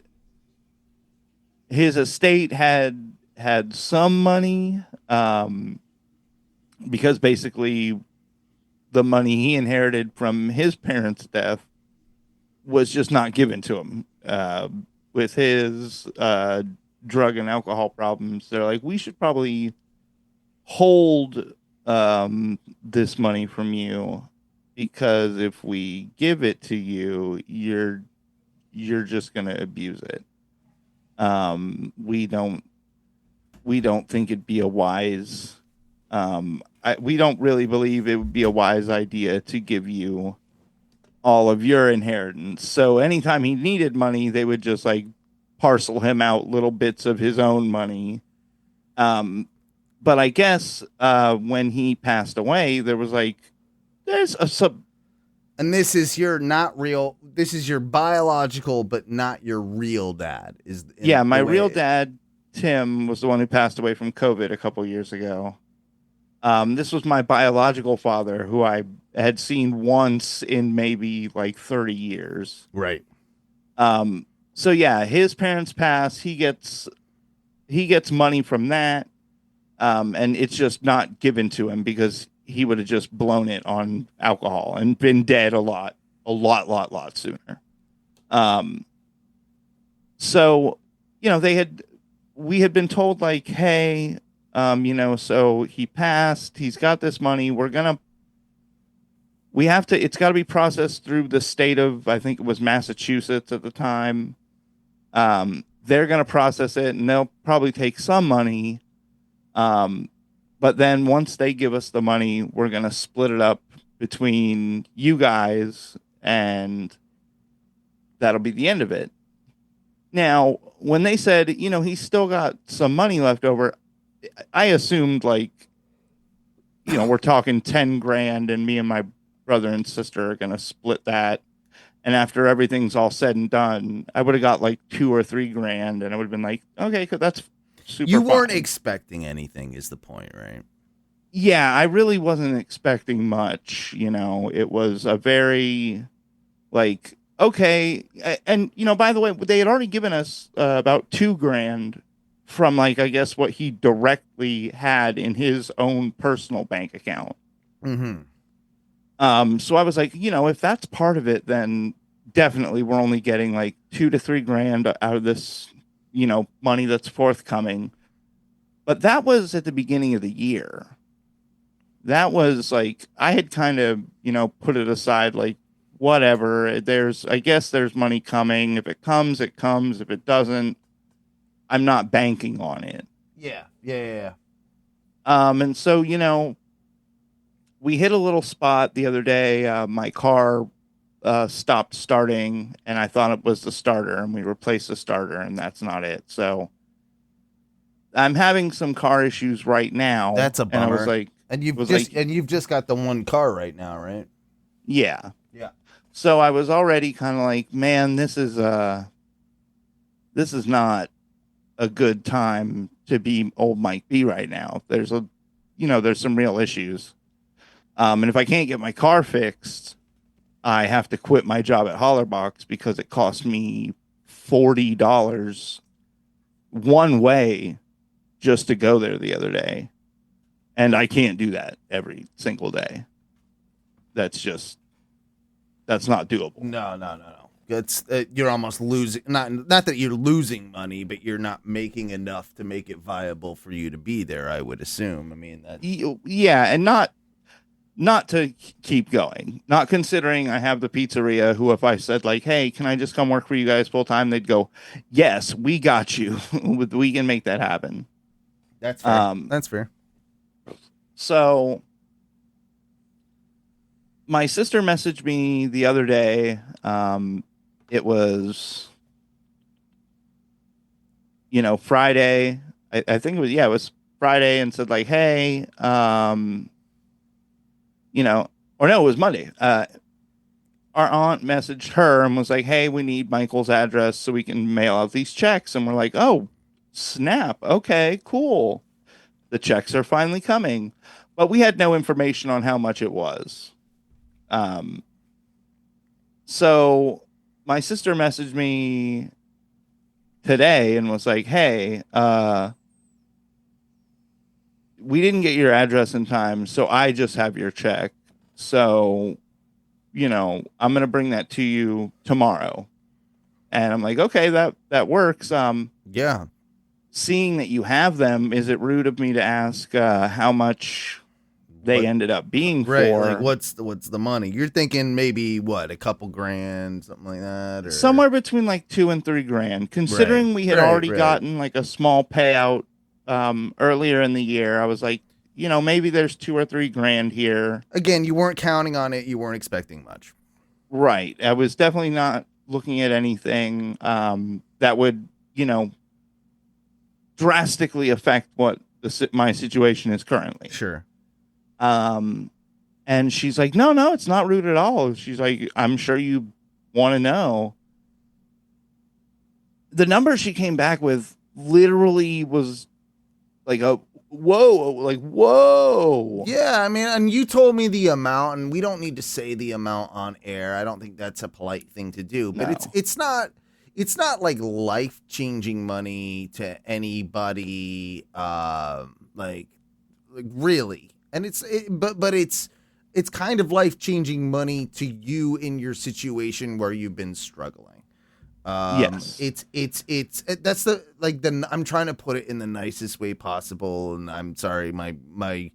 S3: his estate had some money, because basically the money he inherited from his parents' death was just not given to him. With his drug and alcohol problems, they're like, we should probably hold this money from you, because if we give it to you, you're just going to abuse it. We don't think it'd be a wise, we don't really believe it would be a wise idea to give you all of your inheritance. So anytime he needed money, they would just like parcel him out little bits of his own money. But I guess when he passed away, there was like, there's a sub.
S7: And this is your not real. This is your biological, but not your real dad.
S3: Yeah, my real dad, Tim, was the one who passed away from COVID a couple years ago. This was my biological father, who I had seen once in maybe like 30 years.
S7: Right.
S3: So yeah, his parents pass. He gets money from that, and it's just not given to him because he would have just blown it on alcohol and been dead a lot sooner. So, you know, we had been told like, hey, you know, so he passed, he's got this money. It's got to be processed through the state of, I think it was Massachusetts at the time. They're going to process it and they'll probably take some money. But then once they give us the money, we're going to split it up between you guys, and that'll be the end of it. Now, when they said, you know, he's still got some money left over, I assumed like, you know, we're talking 10 grand and me and my brother and sister are going to split that. And after everything's all said and done, I would have got like 2 or 3 grand, and I would have been like, okay, that's super.
S7: You weren't
S3: fine.
S7: expecting anything is the point, right?
S3: Yeah, I really wasn't expecting much. You know, it was a very like, okay. And, you know, by the way, they had already given us about 2 grand from like, I guess what he directly had in his own personal bank account.
S7: Mm-hmm.
S3: So I was like, you know, if that's part of it, then definitely we're only getting like 2 to 3 grand out of this, you know, money that's forthcoming. But that was at the beginning of the year. That was like, I had kind of, you know, put it aside, like, whatever. I guess there's money coming. If it comes, it comes. If it doesn't, I'm not banking on it.
S7: Yeah.
S3: And so, you know, we hit a little spot the other day. My car stopped starting, and I thought it was the starter, and we replaced the starter, and that's not it. So I'm having some car issues right now.
S7: That's a bummer.
S3: And I was like,
S7: and you've just got the one car right now, right?
S3: yeah.
S7: Yeah.
S3: So I was already kind of like, man, this is not a good time to be old Mike B right now. There's some real issues. And if I can't get my car fixed, I have to quit my job at Hollerbox because it cost me $40 one way just to go there the other day. And I can't do that every single day. That's not doable.
S7: No. It's you're almost losing. Not that you're losing money, but you're not making enough to make it viable for you to be there. I would assume. I mean,
S3: yeah, and not to keep going. Not considering I have the pizzeria, who if I said like, hey, can I just come work for you guys full time? They'd go, yes, we got you. We can make that happen.
S7: That's fair. That's fair.
S3: So my sister messaged me the other day. It was, Friday. I think it was Friday, and said like, hey, or no, it was Monday. Our aunt messaged her and was like, hey, we need Michael's address so we can mail out these checks. And we're like, oh, snap. Okay, cool. The checks are finally coming. But we had no information on how much it was. So my sister messaged me today and was like, hey, we didn't get your address in time, so I just have your check. So, I'm going to bring that to you tomorrow. And I'm like, okay, that works.
S7: Yeah.
S3: Seeing that you have them, is it rude of me to ask how much they ended up being
S7: right,
S3: for?
S7: like what's the money? You're thinking maybe a couple grand, something like that, or
S3: somewhere between like $2,000 and $3,000. Considering we had already gotten like a small payout earlier in the year, I was like, maybe there's $2,000 or $3,000 here.
S7: Again, you weren't counting on it. You weren't expecting much.
S3: Right. I was definitely not looking at anything that would, drastically affect what my situation is currently.
S7: Sure.
S3: And she's like, no, it's not rude at all. She's like, I'm sure you want to know. The number she came back with literally was like whoa.
S7: Yeah, I mean, and you told me the amount, and we don't need to say the amount on air. I don't think that's a polite thing to do, but
S3: No.
S7: it's not like life-changing money to anybody, like really. And it's kind of life-changing money to you in your situation where you've been struggling.
S3: Yes.
S7: That's I'm trying to put it in the nicest way possible, and I'm sorry, I'm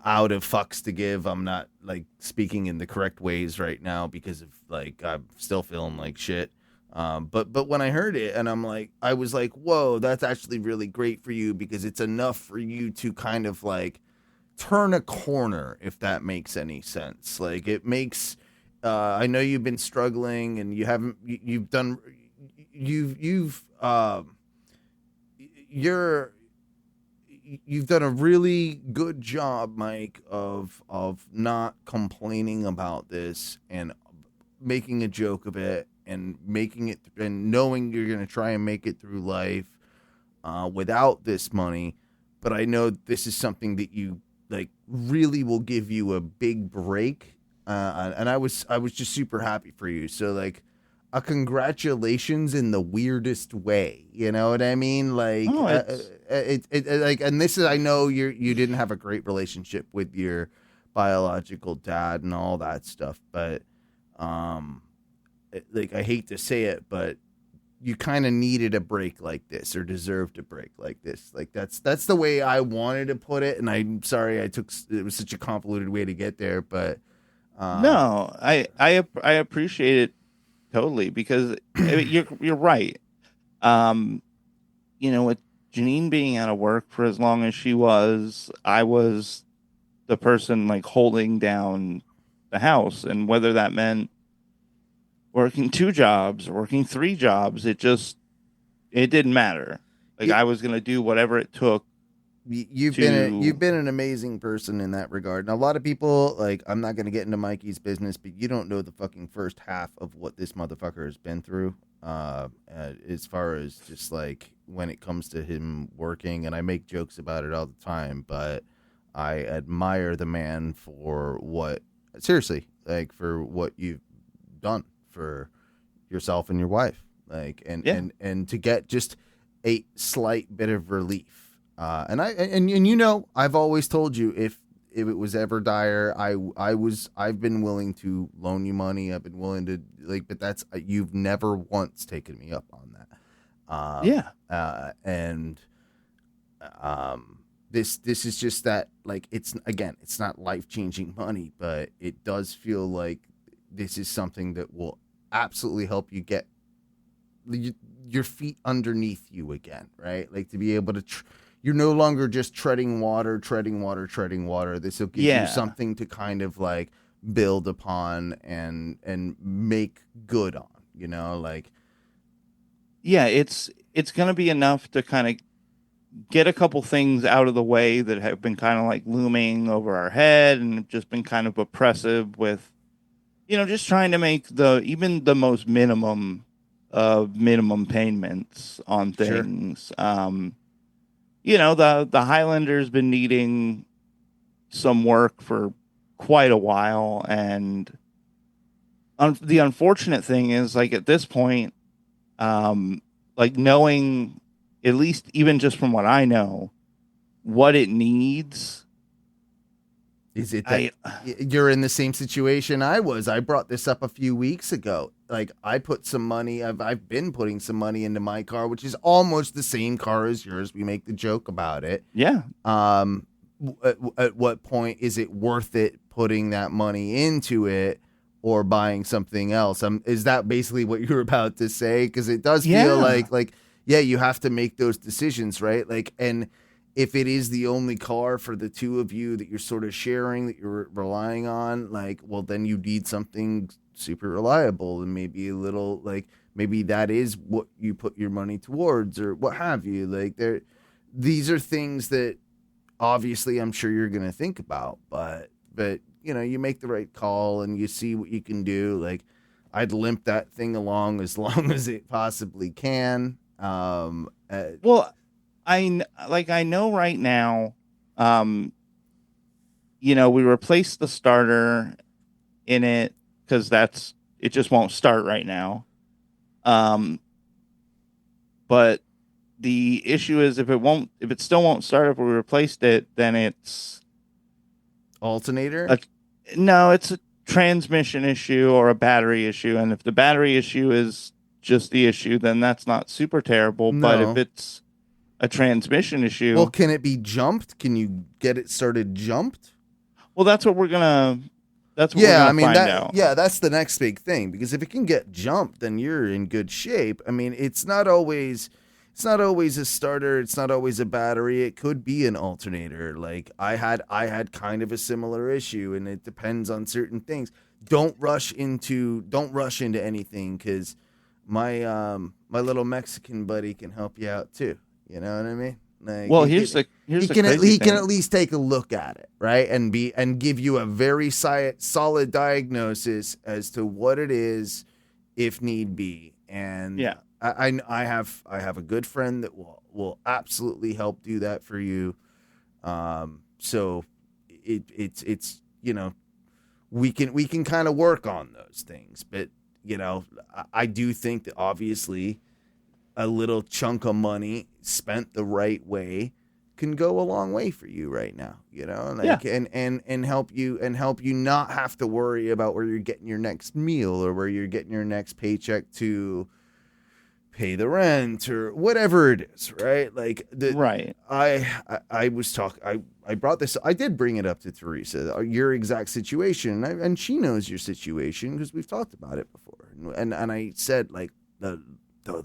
S7: out of fucks to give. I'm not like speaking in the correct ways right now because of like I'm still feeling like shit. But when I heard it, and I was like, whoa, that's actually really great for you because it's enough for you to kind of like turn a corner, if that makes any sense. Like it makes. I know you've been struggling, and you've done a really good job, Mike, of not complaining about this and making a joke of it and making it and knowing you're going to try and make it through life without this money. But I know this is something that you like really will give you a big break. And I was just super happy for you. So like a congratulations in the weirdest way. You know what I mean? Like and this is, I know you didn't have a great relationship with your biological dad and all that stuff, but like I hate to say it, but you kind of needed a break like this or deserved a break like this. Like that's the way I wanted to put it. And I'm sorry it was such a convoluted way to get there, but
S3: no, I appreciate it totally because you're right. With Janine being out of work for as long as she was, I was the person like holding down the house, and whether that meant working 2 jobs or working 3 jobs, it didn't matter. Like I was gonna do whatever it took.
S7: You've been an amazing person in that regard. And a lot of people, like, I'm not going to get into Mikey's business, but you don't know the fucking first half of what this motherfucker has been through. As far as just like when it comes to him working, and I make jokes about it all the time, but I admire the man for what you've done for yourself and your wife. Like, and to get just a slight bit of relief. I've always told you if it was ever dire, I've been willing to loan you money. I've been willing to but you've never once taken me up on that. This is just that, like, it's not life-changing money, but it does feel like this is something that will absolutely help you get your feet underneath you again, right? Like to be able to, you're no longer just treading water. This will give you something to kind of like build upon and make good on, you know, like.
S3: Yeah, it's going to be enough to kind of get a couple things out of the way that have been kind of like looming over our head and just been kind of oppressive with, you know, just trying to make even the most minimum of minimum payments on things. Sure. You know, the Highlander's been needing some work for quite a while. And the unfortunate thing is, like, at this point, like knowing, at least even just from what I know, what it needs.
S7: Is it that you're in the same situation I was? I brought this up a few weeks ago. Like, I put some money, I've been putting some money into my car, which is almost the same car as yours. We make the joke about it.
S3: Yeah.
S7: At what point is it worth it putting that money into it or buying something else? Is that basically what you were about to say? Because it does feel like, yeah, you have to make those decisions, right? Like, and if it is the only car for the two of you that you're sort of sharing, that you're relying on, like, well, then you need something super reliable and maybe a little, like, maybe that is what you put your money towards or what have you. Like, these are things that obviously I'm sure you're going to think about, but, you know, you make the right call and you see what you can do. Like, I'd limp that thing along as long as it possibly can.
S3: Well, I know right now, you know, we replaced the starter in it because it just won't start right now. But the issue is if it still won't start, if we replaced it, then it's
S7: alternator.
S3: No, it's a transmission issue or a battery issue. And if the battery issue is just the issue, then that's not super terrible.
S7: No.
S3: But if it's a transmission issue,
S7: well, can it be jumped? Can you get it started jumped?
S3: Well, that's what we're gonna find out.
S7: Yeah, that's the next big thing, because if it can get jumped, then you're in good shape. I mean, it's not always a starter, it's not always a battery. It could be an alternator. Like I had kind of a similar issue, and it depends on certain things. Don't rush into anything, because my little Mexican buddy can help you out too. You know what I mean? Like,
S3: well, he can
S7: at least take a look at it, right, and give you a very solid diagnosis as to what it is, if need be. And
S3: yeah,
S7: I have a good friend that will absolutely help do that for you. So it's you know, we can kind of work on those things, but you know, I do think that obviously a little chunk of money spent the right way can go a long way for you right now, you know, like, yeah. and help you not have to worry about where you're getting your next meal or where you're getting your next paycheck to pay the rent or whatever it is, right? Like,
S3: right.
S7: I was talking, I brought this, I did bring it up to Teresa, your exact situation, and she knows your situation because we've talked about it before. And I said, like, the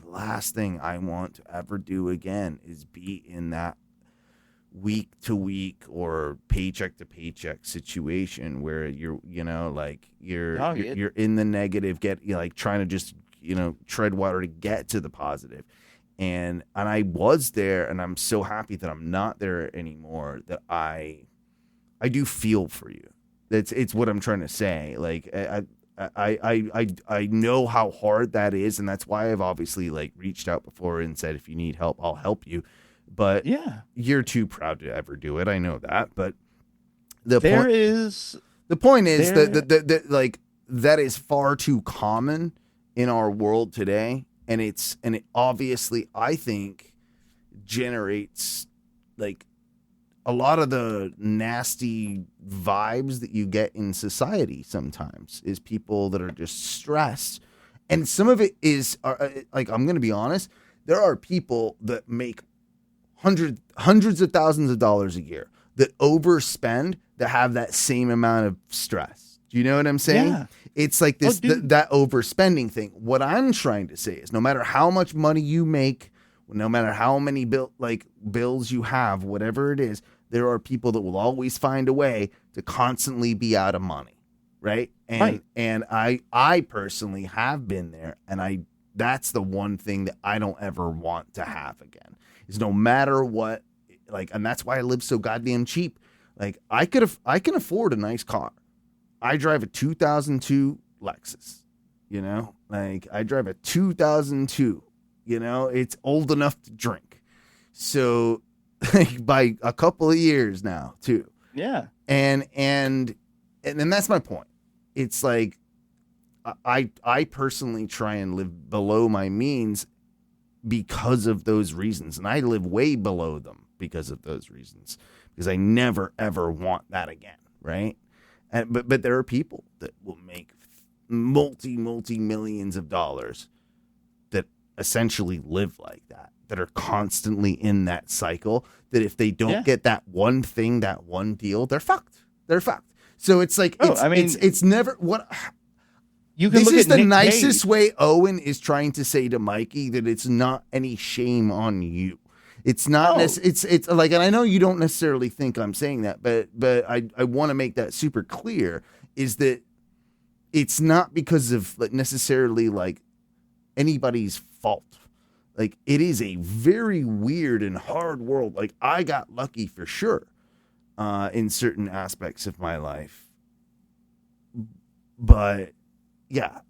S7: last thing I want to ever do again is be in that week to week or paycheck to paycheck situation where you're in the negative, trying to just, you know, tread water to get to the positive. And I was there, and I'm so happy that I'm not there anymore, that I do feel for you. It's what I'm trying to say. Like, I know how hard that is, and that's why I've obviously, like, reached out before and said, if you need help, I'll help you. But
S3: yeah,
S7: you're too proud to ever do it. I know that. But
S3: the point is
S7: that like, that is far too common in our world today, and it obviously, I think, generates, like, a lot of the nasty vibes that you get in society sometimes is people that are just stressed. And some of it is, like, I'm going to be honest, there are people that make hundreds of thousands of dollars a year that overspend, that have that same amount of stress. Do you know what I'm saying?
S3: Yeah.
S7: It's like this that overspending thing. What I'm trying to say is, no matter how much money you make, no matter how many bills you have, whatever it is, there are people that will always find a way to constantly be out of money, right? And I personally have been there, and that's the one thing that I don't ever want to have again. Is no matter what, and that's why I live so goddamn cheap. Like I can afford a nice car. I drive a 2002 Lexus, I drive a 2002, it's old enough to drink. So by a couple of years now too.
S3: Yeah.
S7: And that's my point. It's like, I personally try and live below my means because of those reasons. And I live way below them because of those reasons, because I never, ever want that again. Right. But there are people that will make multi millions of dollars that essentially live like that are constantly in that cycle, that if they don't get that one thing, that one deal, they're fucked. So it's like, it's never what
S3: you can.
S7: This
S3: look
S7: is
S3: at
S7: the
S3: Nick
S7: nicest
S3: Cage.
S7: way Owen is trying to say to Mikey that it's not any shame on you. It's not. It's like, and I know you don't necessarily think I'm saying that, but I want to make that super clear, is that it's not because of necessarily anybody's fault. Like, it is a very weird and hard world. Like, I got lucky for sure in certain aspects of my life, but yeah,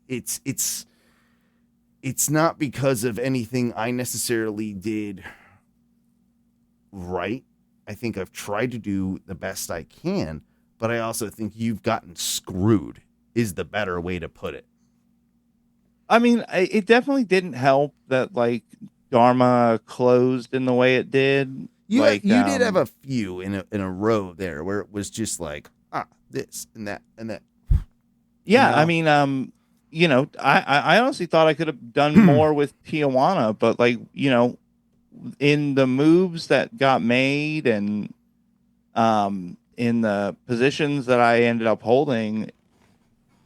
S7: it's not because of anything I necessarily did right. I think I've tried to do the best I can, but I also think you've gotten screwed is the better way to put it.
S3: I mean, it definitely didn't help that Dharma closed in the way it did.
S7: You did have a few in a row there where it was just this and that and that.
S3: Yeah, I mean, I honestly thought I could have done more with Tijuana, but in the moves that got made and in the positions that I ended up holding,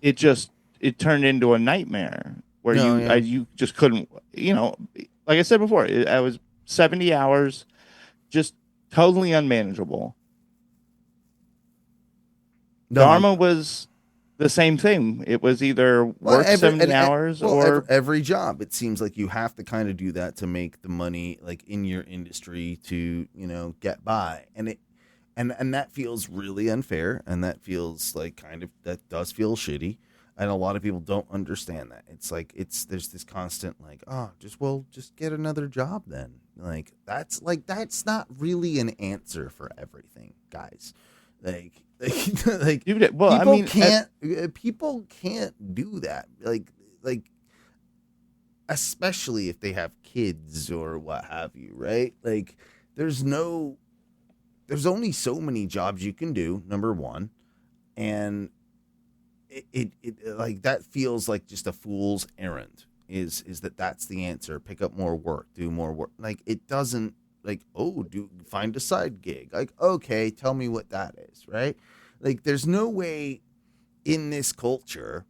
S3: it turned into a nightmare where you just couldn't, like I said before, I was 70 hours, just totally unmanageable. Dharma was the same thing. It was either work 70 hours or
S7: every job. It seems like you have to kind of do that to make the money in your industry to, get by. And that feels really unfair. And that feels that does feel shitty. And a lot of people don't understand that. It's there's this constant just get another job then. That's not really an answer for everything, guys. People can't do that. Especially if they have kids or what have you, right? There's only so many jobs you can do, number one. And it that feels like just a fool's errand is that's the answer. Pick up more work, do more work. It doesn't find a side gig. Okay, tell me what that is, right? There's no way in this culture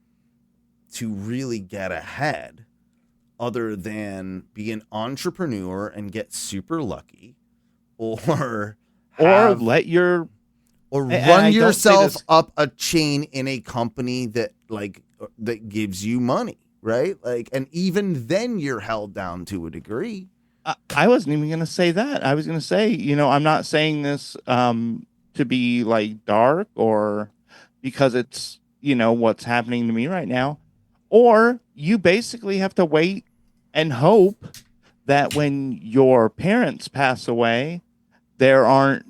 S7: to really get ahead other than be an entrepreneur and get super lucky or
S3: let your
S7: or run yourself up a chain in a company that that gives you money, right? And even then you're held down to a degree.
S3: I wasn't even going to say that. I was going to say, I'm not saying this to be dark or because it's, what's happening to me right now. Or you basically have to wait and hope that when your parents pass away, there aren't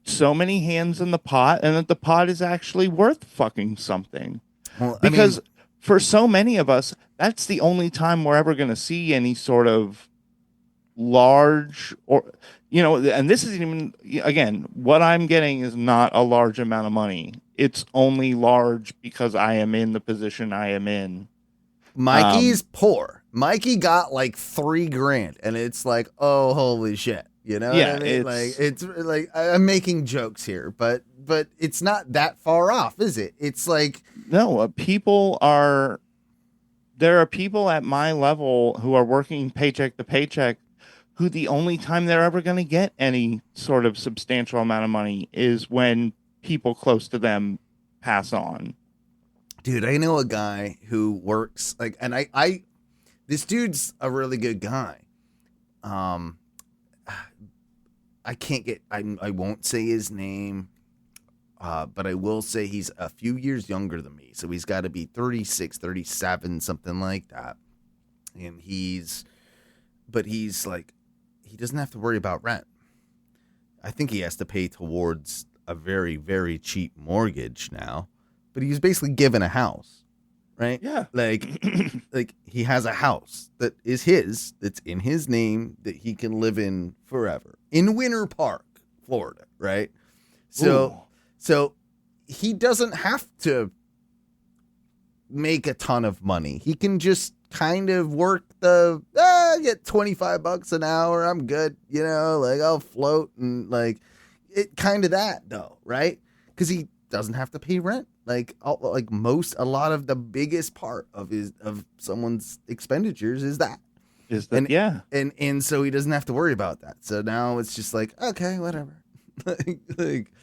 S3: so many hands in the pot and that the pot is actually worth fucking something. Well, because for so many of us, that's the only time we're ever going to see any sort of large and this isn't even, again, what I'm getting is not a large amount of money. It's only large because I am in the position I am in.
S7: Mikey's poor. Mikey got $3,000 and it's oh, holy shit. You know
S3: Yeah,
S7: what I mean? It's like I'm making jokes here, but it's not that far off, is it? It's like
S3: no, there are people at my level who are working paycheck to paycheck who the only time they're ever going to get any sort of substantial amount of money is when people close to them pass on.
S7: Dude, I know a guy who works like, and I this dude's a really good guy. I won't say his name, but I will say he's a few years younger than me. So he's got to be 36, 37, something like that. And he's like, he doesn't have to worry about rent. I think he has to pay towards a very, very cheap mortgage now, but he's basically given a house, right?
S3: Yeah.
S7: Like he has a house that is his, that's in his name, that he can live in forever in Winter Park, Florida, right? So he doesn't have to make a ton of money. He can just kind of work get $25 an hour. I'm good. You know, like I'll float and like it kind of that though. Right. Cause he doesn't have to pay rent. A lot of the biggest part of someone's expenditures is that. And so he doesn't have to worry about that. So now it's just like, okay, whatever.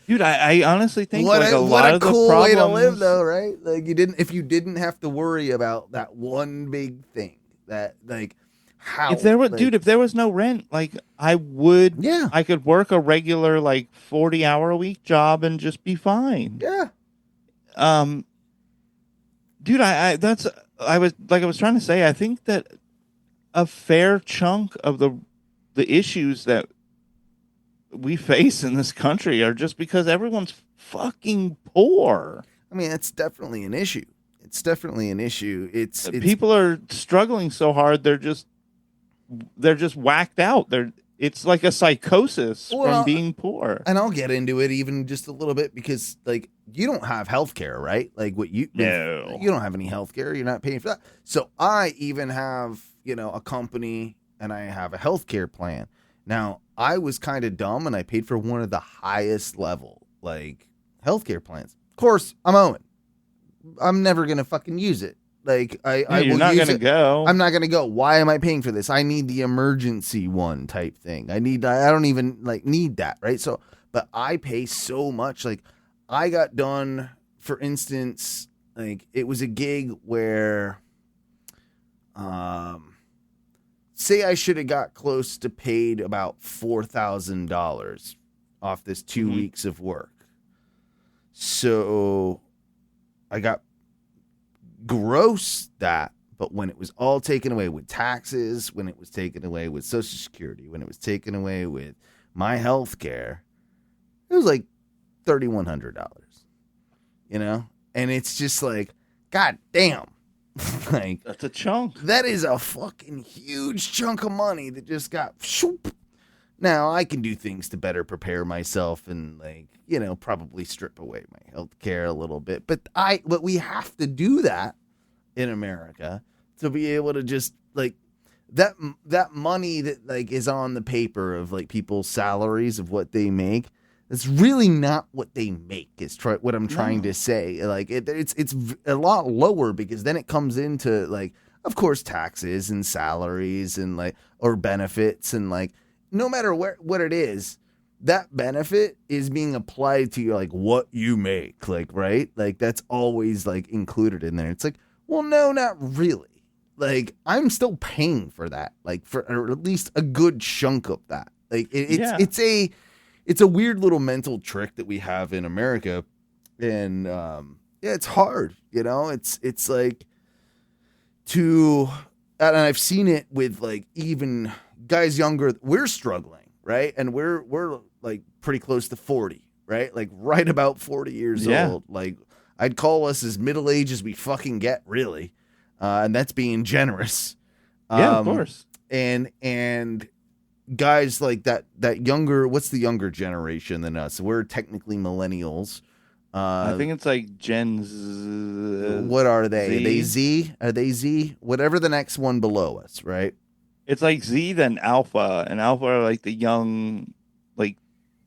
S3: Dude, I honestly think
S7: what a cool way to live though, right? Like if you didn't have to worry about that one big thing that like how
S3: if there was no rent, like I could work a regular like 40-hour a week job and just be fine.
S7: Yeah.
S3: Dude, I was trying to say, I think that a fair chunk of the issues that we face in this country are just because everyone's fucking poor.
S7: I mean, it's definitely an issue. It's
S3: people are struggling so hard. They're just whacked out. It's like a psychosis from being poor.
S7: And I'll get into it even just a little bit because like you don't have health care, right? Like you don't have any health care. You're not paying for that. So I even have, a company and I have a health care plan. Now, I was kind of dumb and I paid for one of the highest level like healthcare plans. Of course, I'm Owen. I'm never going to fucking use it. Like
S3: you're not going to go.
S7: I'm not going to go. Why am I paying for this? I need the emergency one type thing. I don't even like need that. Right. So, but I pay so much. Like I got done, for instance, like it was a gig where, say I should have got close to paid about $4,000 off this 2 weeks of work. So I got gross that, but when it was all taken away with taxes, when it was taken away with Social Security, when it was taken away with my health care, it was like $3,100, And it's just like, God damn. Like
S3: that's a chunk.
S7: That is a fucking huge chunk of money that just got shoop. Now I can do things to better prepare myself and probably strip away my health care a little bit. But we have to do that in America to be able to just like that money that like is on the paper of like people's salaries of what they make. It's really not what they make is what I'm trying to say. Like it's a lot lower because then it comes into like, of course, taxes and salaries and like, or benefits. And like, no matter what it is, that benefit is being applied to like what you make. Like, right. Like that's always like included in there. It's like, well, no, not really. Like I'm still paying for that, like or at least a good chunk of that. Like it's a weird little mental trick that we have in America. And, it's hard, it's like and I've seen it with like even guys younger, we're struggling, right? And we're like pretty close to 40, right? Like right about 40 years old. Like I'd call us as middle age as we fucking get, really. And that's being generous.
S3: Yeah, of course.
S7: And guys like that younger, what's the younger generation than us? We're technically millennials.
S3: I think it's like Gen Z.
S7: What are they?
S3: Z?
S7: Are they Z? Are they Z? Whatever the next one below us, right?
S3: It's like Z then Alpha, and Alpha are like the young, like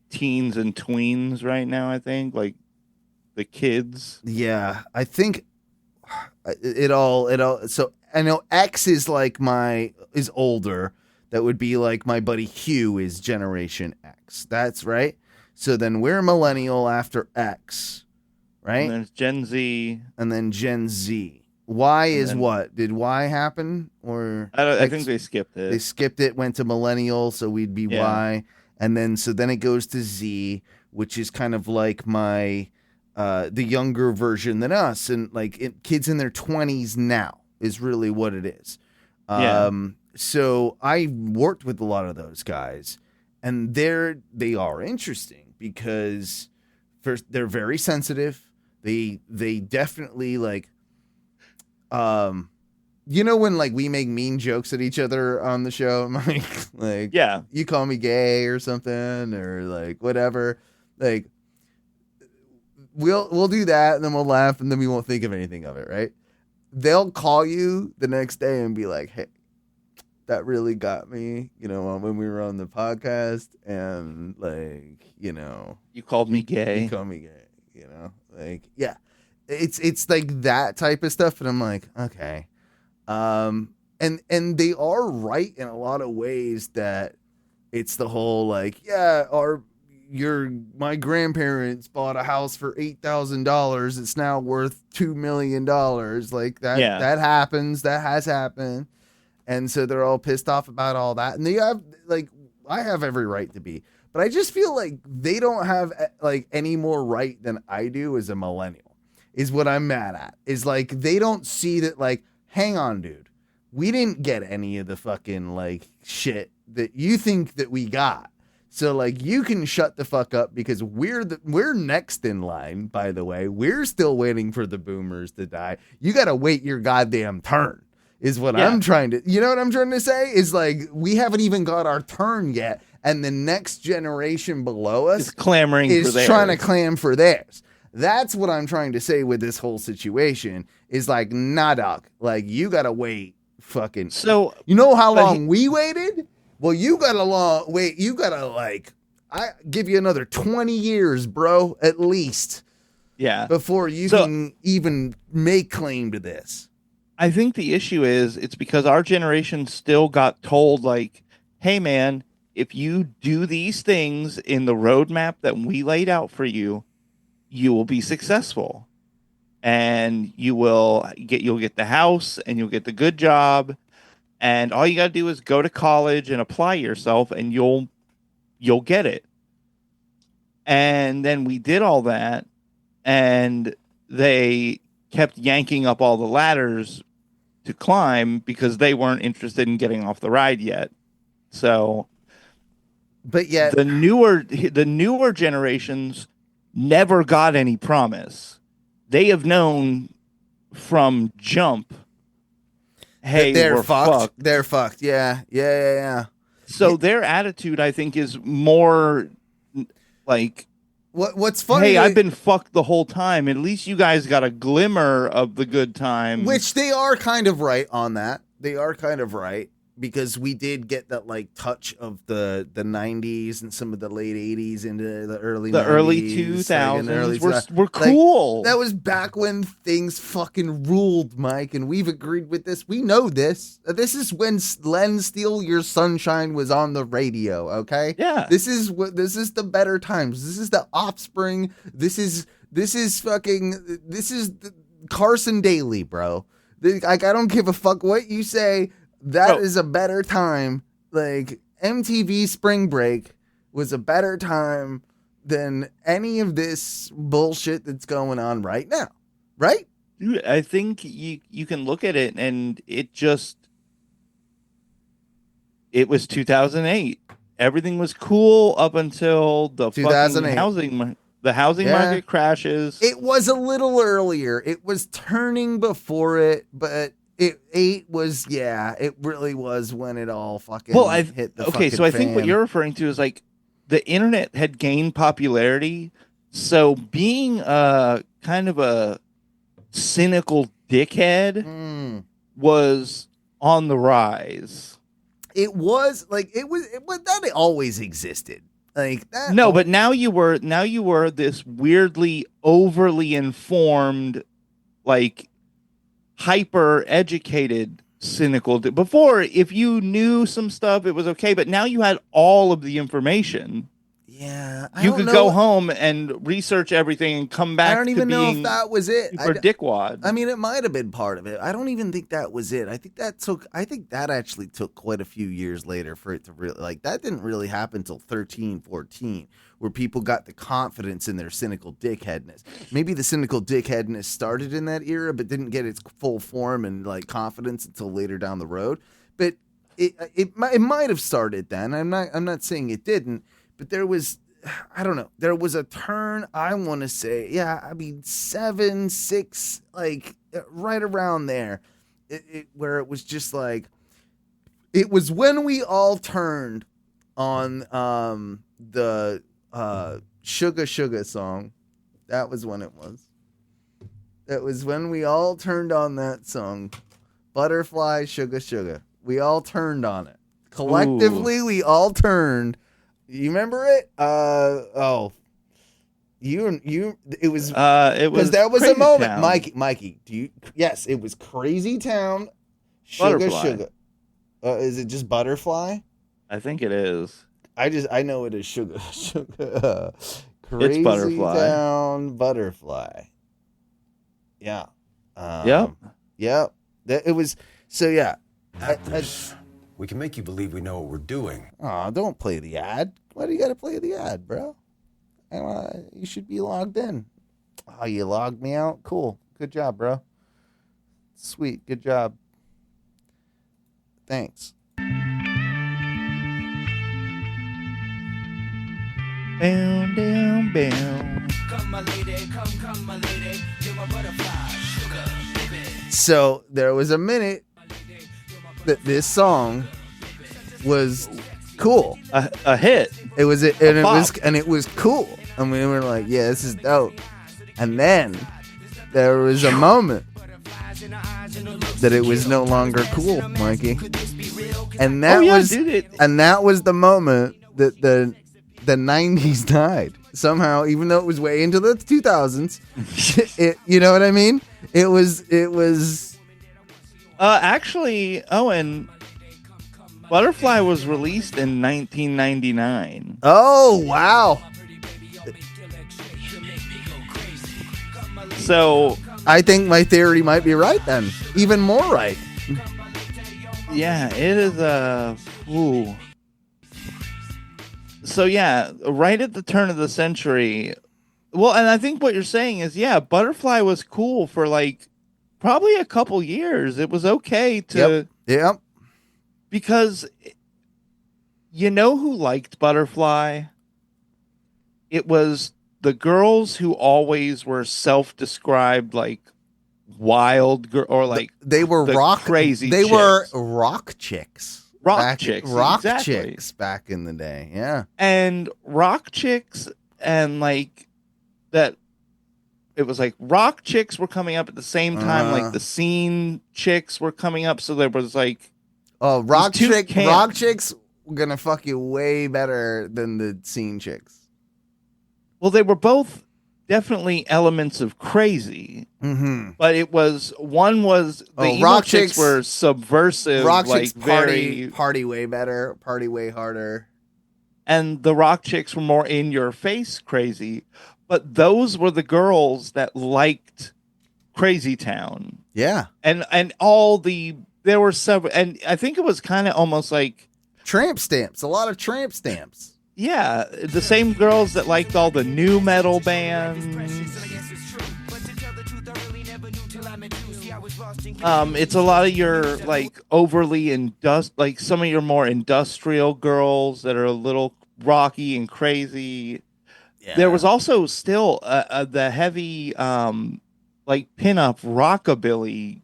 S3: teens and tweens right now. I think like the kids.
S7: Yeah, I think it all. So I know X is like is older. That would be like my buddy Hugh is Generation X. That's right. So then we're millennial after X, right?
S3: And then it's Gen Z,
S7: and then Gen Z. Y is what? Did Y happen or?
S3: I think they skipped it.
S7: They skipped it. Went to millennial, so we'd be Y, and then it goes to Z, which is kind of like my the younger version than us, and like kids in their 20s now is really what it is. So I worked with a lot of those guys, and they are interesting because first they're very sensitive. They definitely like, you know, when like we make mean jokes at each other on the show, like
S3: yeah,
S7: you call me gay or something or like whatever, like we'll do that and then we'll laugh and then we won't think of anything of it, right? They'll call you the next day and be like, hey, that really got me, you know, when we were on the podcast and like, you know,
S3: you called me gay.
S7: You called me gay, you know, like, yeah, it's like that type of stuff. And I'm like, okay. And they are right in a lot of ways that it's the whole, like, yeah, my grandparents bought a house for $8,000. It's now worth $2 million. Like that happens. That has happened. And so they're all pissed off about all that. And they have, like, I have every right to be, but I just feel like they don't have like any more right than I do as a millennial is what I'm mad at. Is like, they don't see that, like, hang on, dude, we didn't get any of the fucking like shit that you think that we got. So like, you can shut the fuck up because we're next in line, by the way. We're still waiting for the boomers to die. You got to wait your goddamn turn. Is what I'm trying to, you know what I'm trying to say? Is like, we haven't even got our turn yet. And the next generation below us is trying to clam for theirs. That's what I'm trying to say with this whole situation is like, nah, doc, like you got to wait fucking. So, you know how long we waited? Well, you got to wait. You got to like, I give you another 20 years, bro, at least.
S3: Yeah.
S7: Before you can even make claim to this.
S3: I think the issue is it's because our generation still got told, like, hey, man, if you do these things in the roadmap that we laid out for you, you will be successful. And you'll get the house and you'll get the good job. And all you got to do is go to college and apply yourself and you'll get it. And then we did all that and they kept yanking up all the ladders to climb because they weren't interested in getting off the ride yet. So,
S7: but yet
S3: the newer generations never got any promise. They have known from jump, hey,
S7: they're fucked. They're fucked. Yeah.
S3: So their attitude, I think, is more like,
S7: what's funny?
S3: Hey, I've been fucked the whole time. At least you guys got a glimmer of the good time.
S7: Which they are kind of right on that. They are kind of right because we did get that like touch of the 90s and some of the late 80s into the early
S3: 2000s. We're cool.
S7: Like, that was back when things fucking ruled, Mike, and we've agreed with this. We know this. This is when Len Steal Your Sunshine was on the radio, okay?
S3: Yeah.
S7: This is the better times. This is the Offspring. This is Carson Daly, bro. Like, I don't give a fuck what you say. That is a better time. Like, MTV Spring Break was a better time than any of this bullshit that's going on right now. Right?
S3: Dude, I think you can look at it and it was 2008. Everything was cool up until the fucking housing market crashes.
S7: It was a little earlier. It was turning before it, but it really was when it all fucking hit the fucking
S3: so I think
S7: fan.
S3: what you're referring to is like the internet had gained popularity, so being kind of a cynical dickhead was on the rise.
S7: it was like that always existed. Like that.
S3: No, but now you were this weirdly overly informed, like hyper educated, cynical. Before, if you knew some stuff, it was okay. But now you had all of the information.
S7: Yeah,
S3: you could go home and research everything and come back.
S7: I don't even
S3: to
S7: know if that was it.
S3: For dickwad.
S7: I mean, it might have been part of it. I don't even think that was it. I think that actually took quite a few years later for it to really, like, that didn't really happen until 13, 14, where people got the confidence in their cynical dickheadness. Maybe the cynical dickheadness started in that era, but didn't get its full form and like confidence until later down the road. But it might have started then. I'm not saying it didn't. But there was, I don't know, there was a turn, I want to say, 7, 6, like right around there, where it was just like, it was when we all turned on the Sugar Sugar song. That was when it was. That was when we all turned on that song. Butterfly, Sugar Sugar. We all turned on it. Collectively, we all turned. You remember it? It was because there was a moment.
S3: Town.
S7: Mikey, do you? Yes, it was Crazy Town. Sugar
S3: Butterfly.
S7: Sugar. Is it just Butterfly?
S3: I think it is.
S7: I know it is Sugar Sugar. Crazy
S3: It's Butterfly.
S7: Town Butterfly. Yeah.
S3: Yep.
S7: It was so. Yeah.
S6: We can make you believe we know what we're doing.
S7: Oh, don't play the ad. Why do you got to play the ad, bro? You should be logged in. Oh, you logged me out? Cool. Good job, bro. Sweet. Good job. Thanks.
S3: Bam, bam, bam.
S4: Come, my lady, come, my lady. You're my butterfly, sugar, baby.
S7: So there was a minute that this song was cool.
S3: A hit.
S7: It was it was cool. And we were like, yeah, this is dope. And then there was a moment that it was no longer cool, Mikey. And that that was the moment that the 90s died. Somehow, even though it was way into the 2000s, you know what I mean? It was
S3: actually, Owen, Butterfly was released in 1999.
S7: Oh, wow.
S3: So
S7: I think my theory might be right then. Even more right.
S3: Yeah, it is ooh. So yeah, right at the turn of the century. Well, and I think what you're saying is, yeah, Butterfly was cool for like probably a couple years. It was okay to
S7: Yep.
S3: Because you know who liked Butterfly? It was the girls who always were self-described like wild or like
S7: they were rock
S3: crazy.
S7: They
S3: chicks.
S7: were rock chicks.
S3: Rock chicks
S7: back in the day. Yeah.
S3: And rock chicks and like that. It was like rock chicks were coming up at the same time. Like the scene chicks were coming up. So there was like,
S7: rock chicks were gonna fuck you way better than the scene chicks.
S3: Well, they were both definitely elements of crazy, but it was one was the emo
S7: rock
S3: chicks were subversive,
S7: rock
S3: like
S7: chicks
S3: very
S7: party way better, party way harder,
S3: and the rock chicks were more in your face crazy. But those were the girls that liked Crazy Town,
S7: yeah,
S3: and there were several, and I think it was kind of almost like
S7: tramp stamps, a lot of tramp stamps.
S3: Yeah, the same girls that liked all the new metal bands. It's a lot of your like overly like some of your more industrial girls that are a little rocky and crazy. Yeah. There was also still the heavy like pinup rockabilly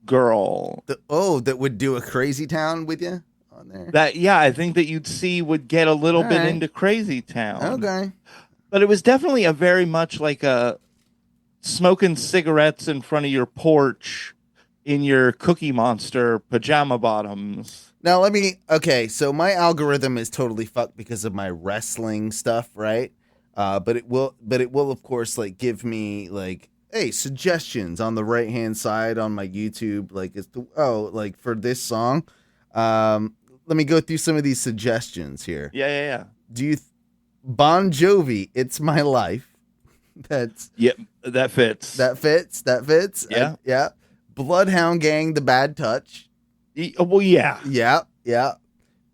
S3: girl.
S7: That would do a Crazy Town with you. There.
S3: That I think that you'd see would get a little bit into Crazy Town.
S7: Okay.
S3: But it was definitely a very much like a smoking cigarettes in front of your porch in your Cookie Monster pajama bottoms.
S7: Now okay, so my algorithm is totally fucked because of my wrestling stuff, right? But it will of course like give me like, hey, suggestions on the right hand side on my YouTube, like like for this song. Let me go through some of these suggestions here.
S3: Yeah.
S7: Bon Jovi, It's My Life. That
S3: fits.
S7: That fits.
S3: Yeah.
S7: Yeah. Bloodhound Gang, The Bad Touch.
S3: Well, yeah.
S7: Yeah.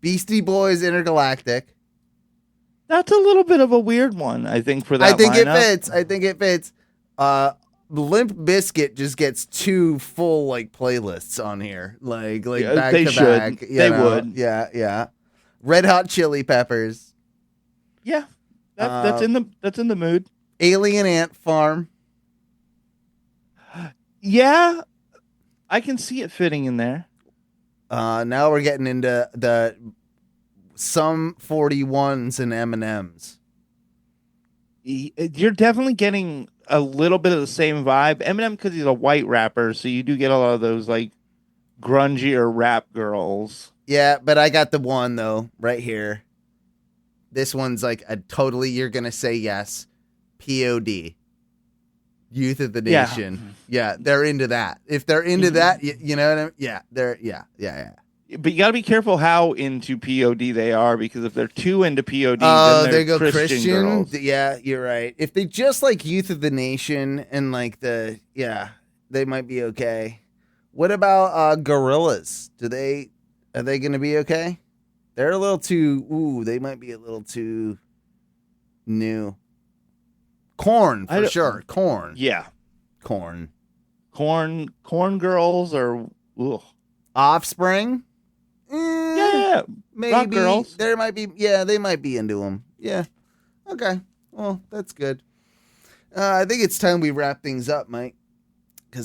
S7: Beastie Boys, Intergalactic.
S3: That's a little bit of a weird one, I think, for that lineup.
S7: I think it fits. Limp Bizkit just gets 2 full like playlists on here, like back
S3: they
S7: to
S3: should.
S7: back.
S3: They would.
S7: Yeah. Red Hot Chili Peppers.
S3: Yeah, that's in the mood.
S7: Alien Ant Farm.
S3: Yeah, I can see it fitting in there.
S7: Now we're getting into the some 41s and M&Ms.
S3: You're definitely getting a little bit of the same vibe. Eminem, because he's a white rapper, so you do get a lot of those like grungier rap girls.
S7: Yeah, but I got the one though right here. This one's like a totally, you're gonna say yes. POD. Youth of the Nation. Yeah, they're into that. If they're into that, you know what I mean? Yeah, yeah.
S3: But you got to be careful how into POD they are, because if they're too into POD, then
S7: they go
S3: Christian girls.
S7: Yeah, you're right. If they just like Youth of the Nation and like they might be okay. What about Gorillaz? Are they going to be okay? They're a little too. They might be a little too new. Corn for sure. Corn.
S3: Yeah.
S7: Corn
S3: girls are. Ugh.
S7: Offspring.
S3: Yeah.
S7: Maybe
S3: rock girls.
S7: There might be. Yeah, they might be into them. Yeah. Okay. Well, that's good. I think it's time we wrap things up, Mike.
S3: I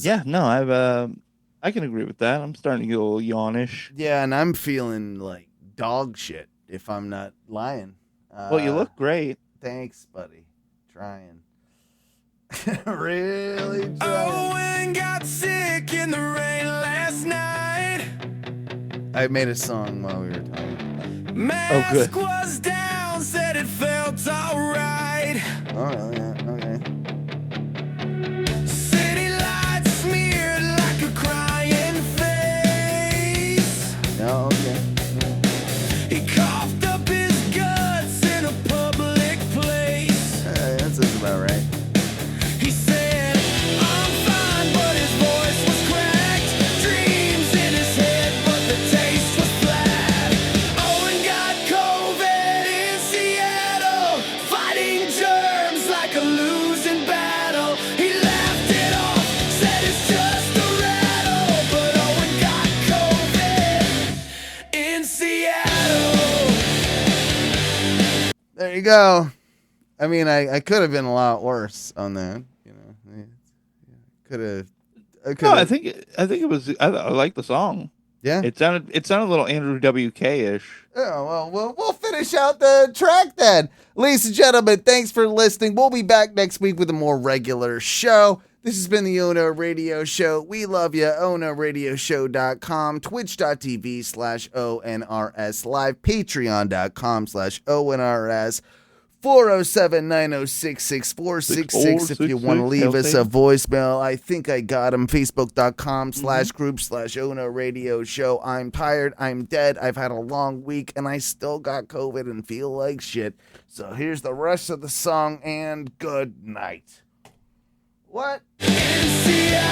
S3: can agree with that. I'm starting to get a little yawnish.
S7: Yeah, and I'm feeling like dog shit, if I'm not lying.
S3: Well, you look great.
S7: Thanks, buddy. Trying. Really trying.
S4: Owen got sick in the rain last night.
S7: I made a song while we were talking.
S4: Mask
S3: good.
S4: was down, said it felt alright.
S7: Oh, yeah, okay.
S4: City lights smeared like a crying face.
S7: Oh, okay.
S4: He coughed up his guts in a public place.
S7: That sounds about right.
S4: He said, I'm fine, but his voice was cracked. Dreams in his head, but the taste was flat. Owen got COVID in Seattle, fighting germs like a losing battle. He laughed it off, said it's just a rattle. But Owen got COVID in Seattle.
S7: There you go. I mean, I could have been a lot worse on that. You know, could have.
S3: No, I think it was. I like the song.
S7: Yeah.
S3: It sounded a little Andrew WK-ish.
S7: Oh, well, we'll finish out the track then. Ladies and gentlemen, thanks for listening. We'll be back next week with a more regular show. This has been the Ono Radio Show. We love you. ONORadioshow.com, twitch.tv/ONRS live, patreon.com/ONRS, 407-906-6466 if you want to leave us a voicemail. I think I got him. Facebook.com/group/Ono Radio Show. I'm tired. I'm dead. I've had a long week and I still got COVID and feel like shit. So here's the rest of the song and good night. What?
S4: In Seattle.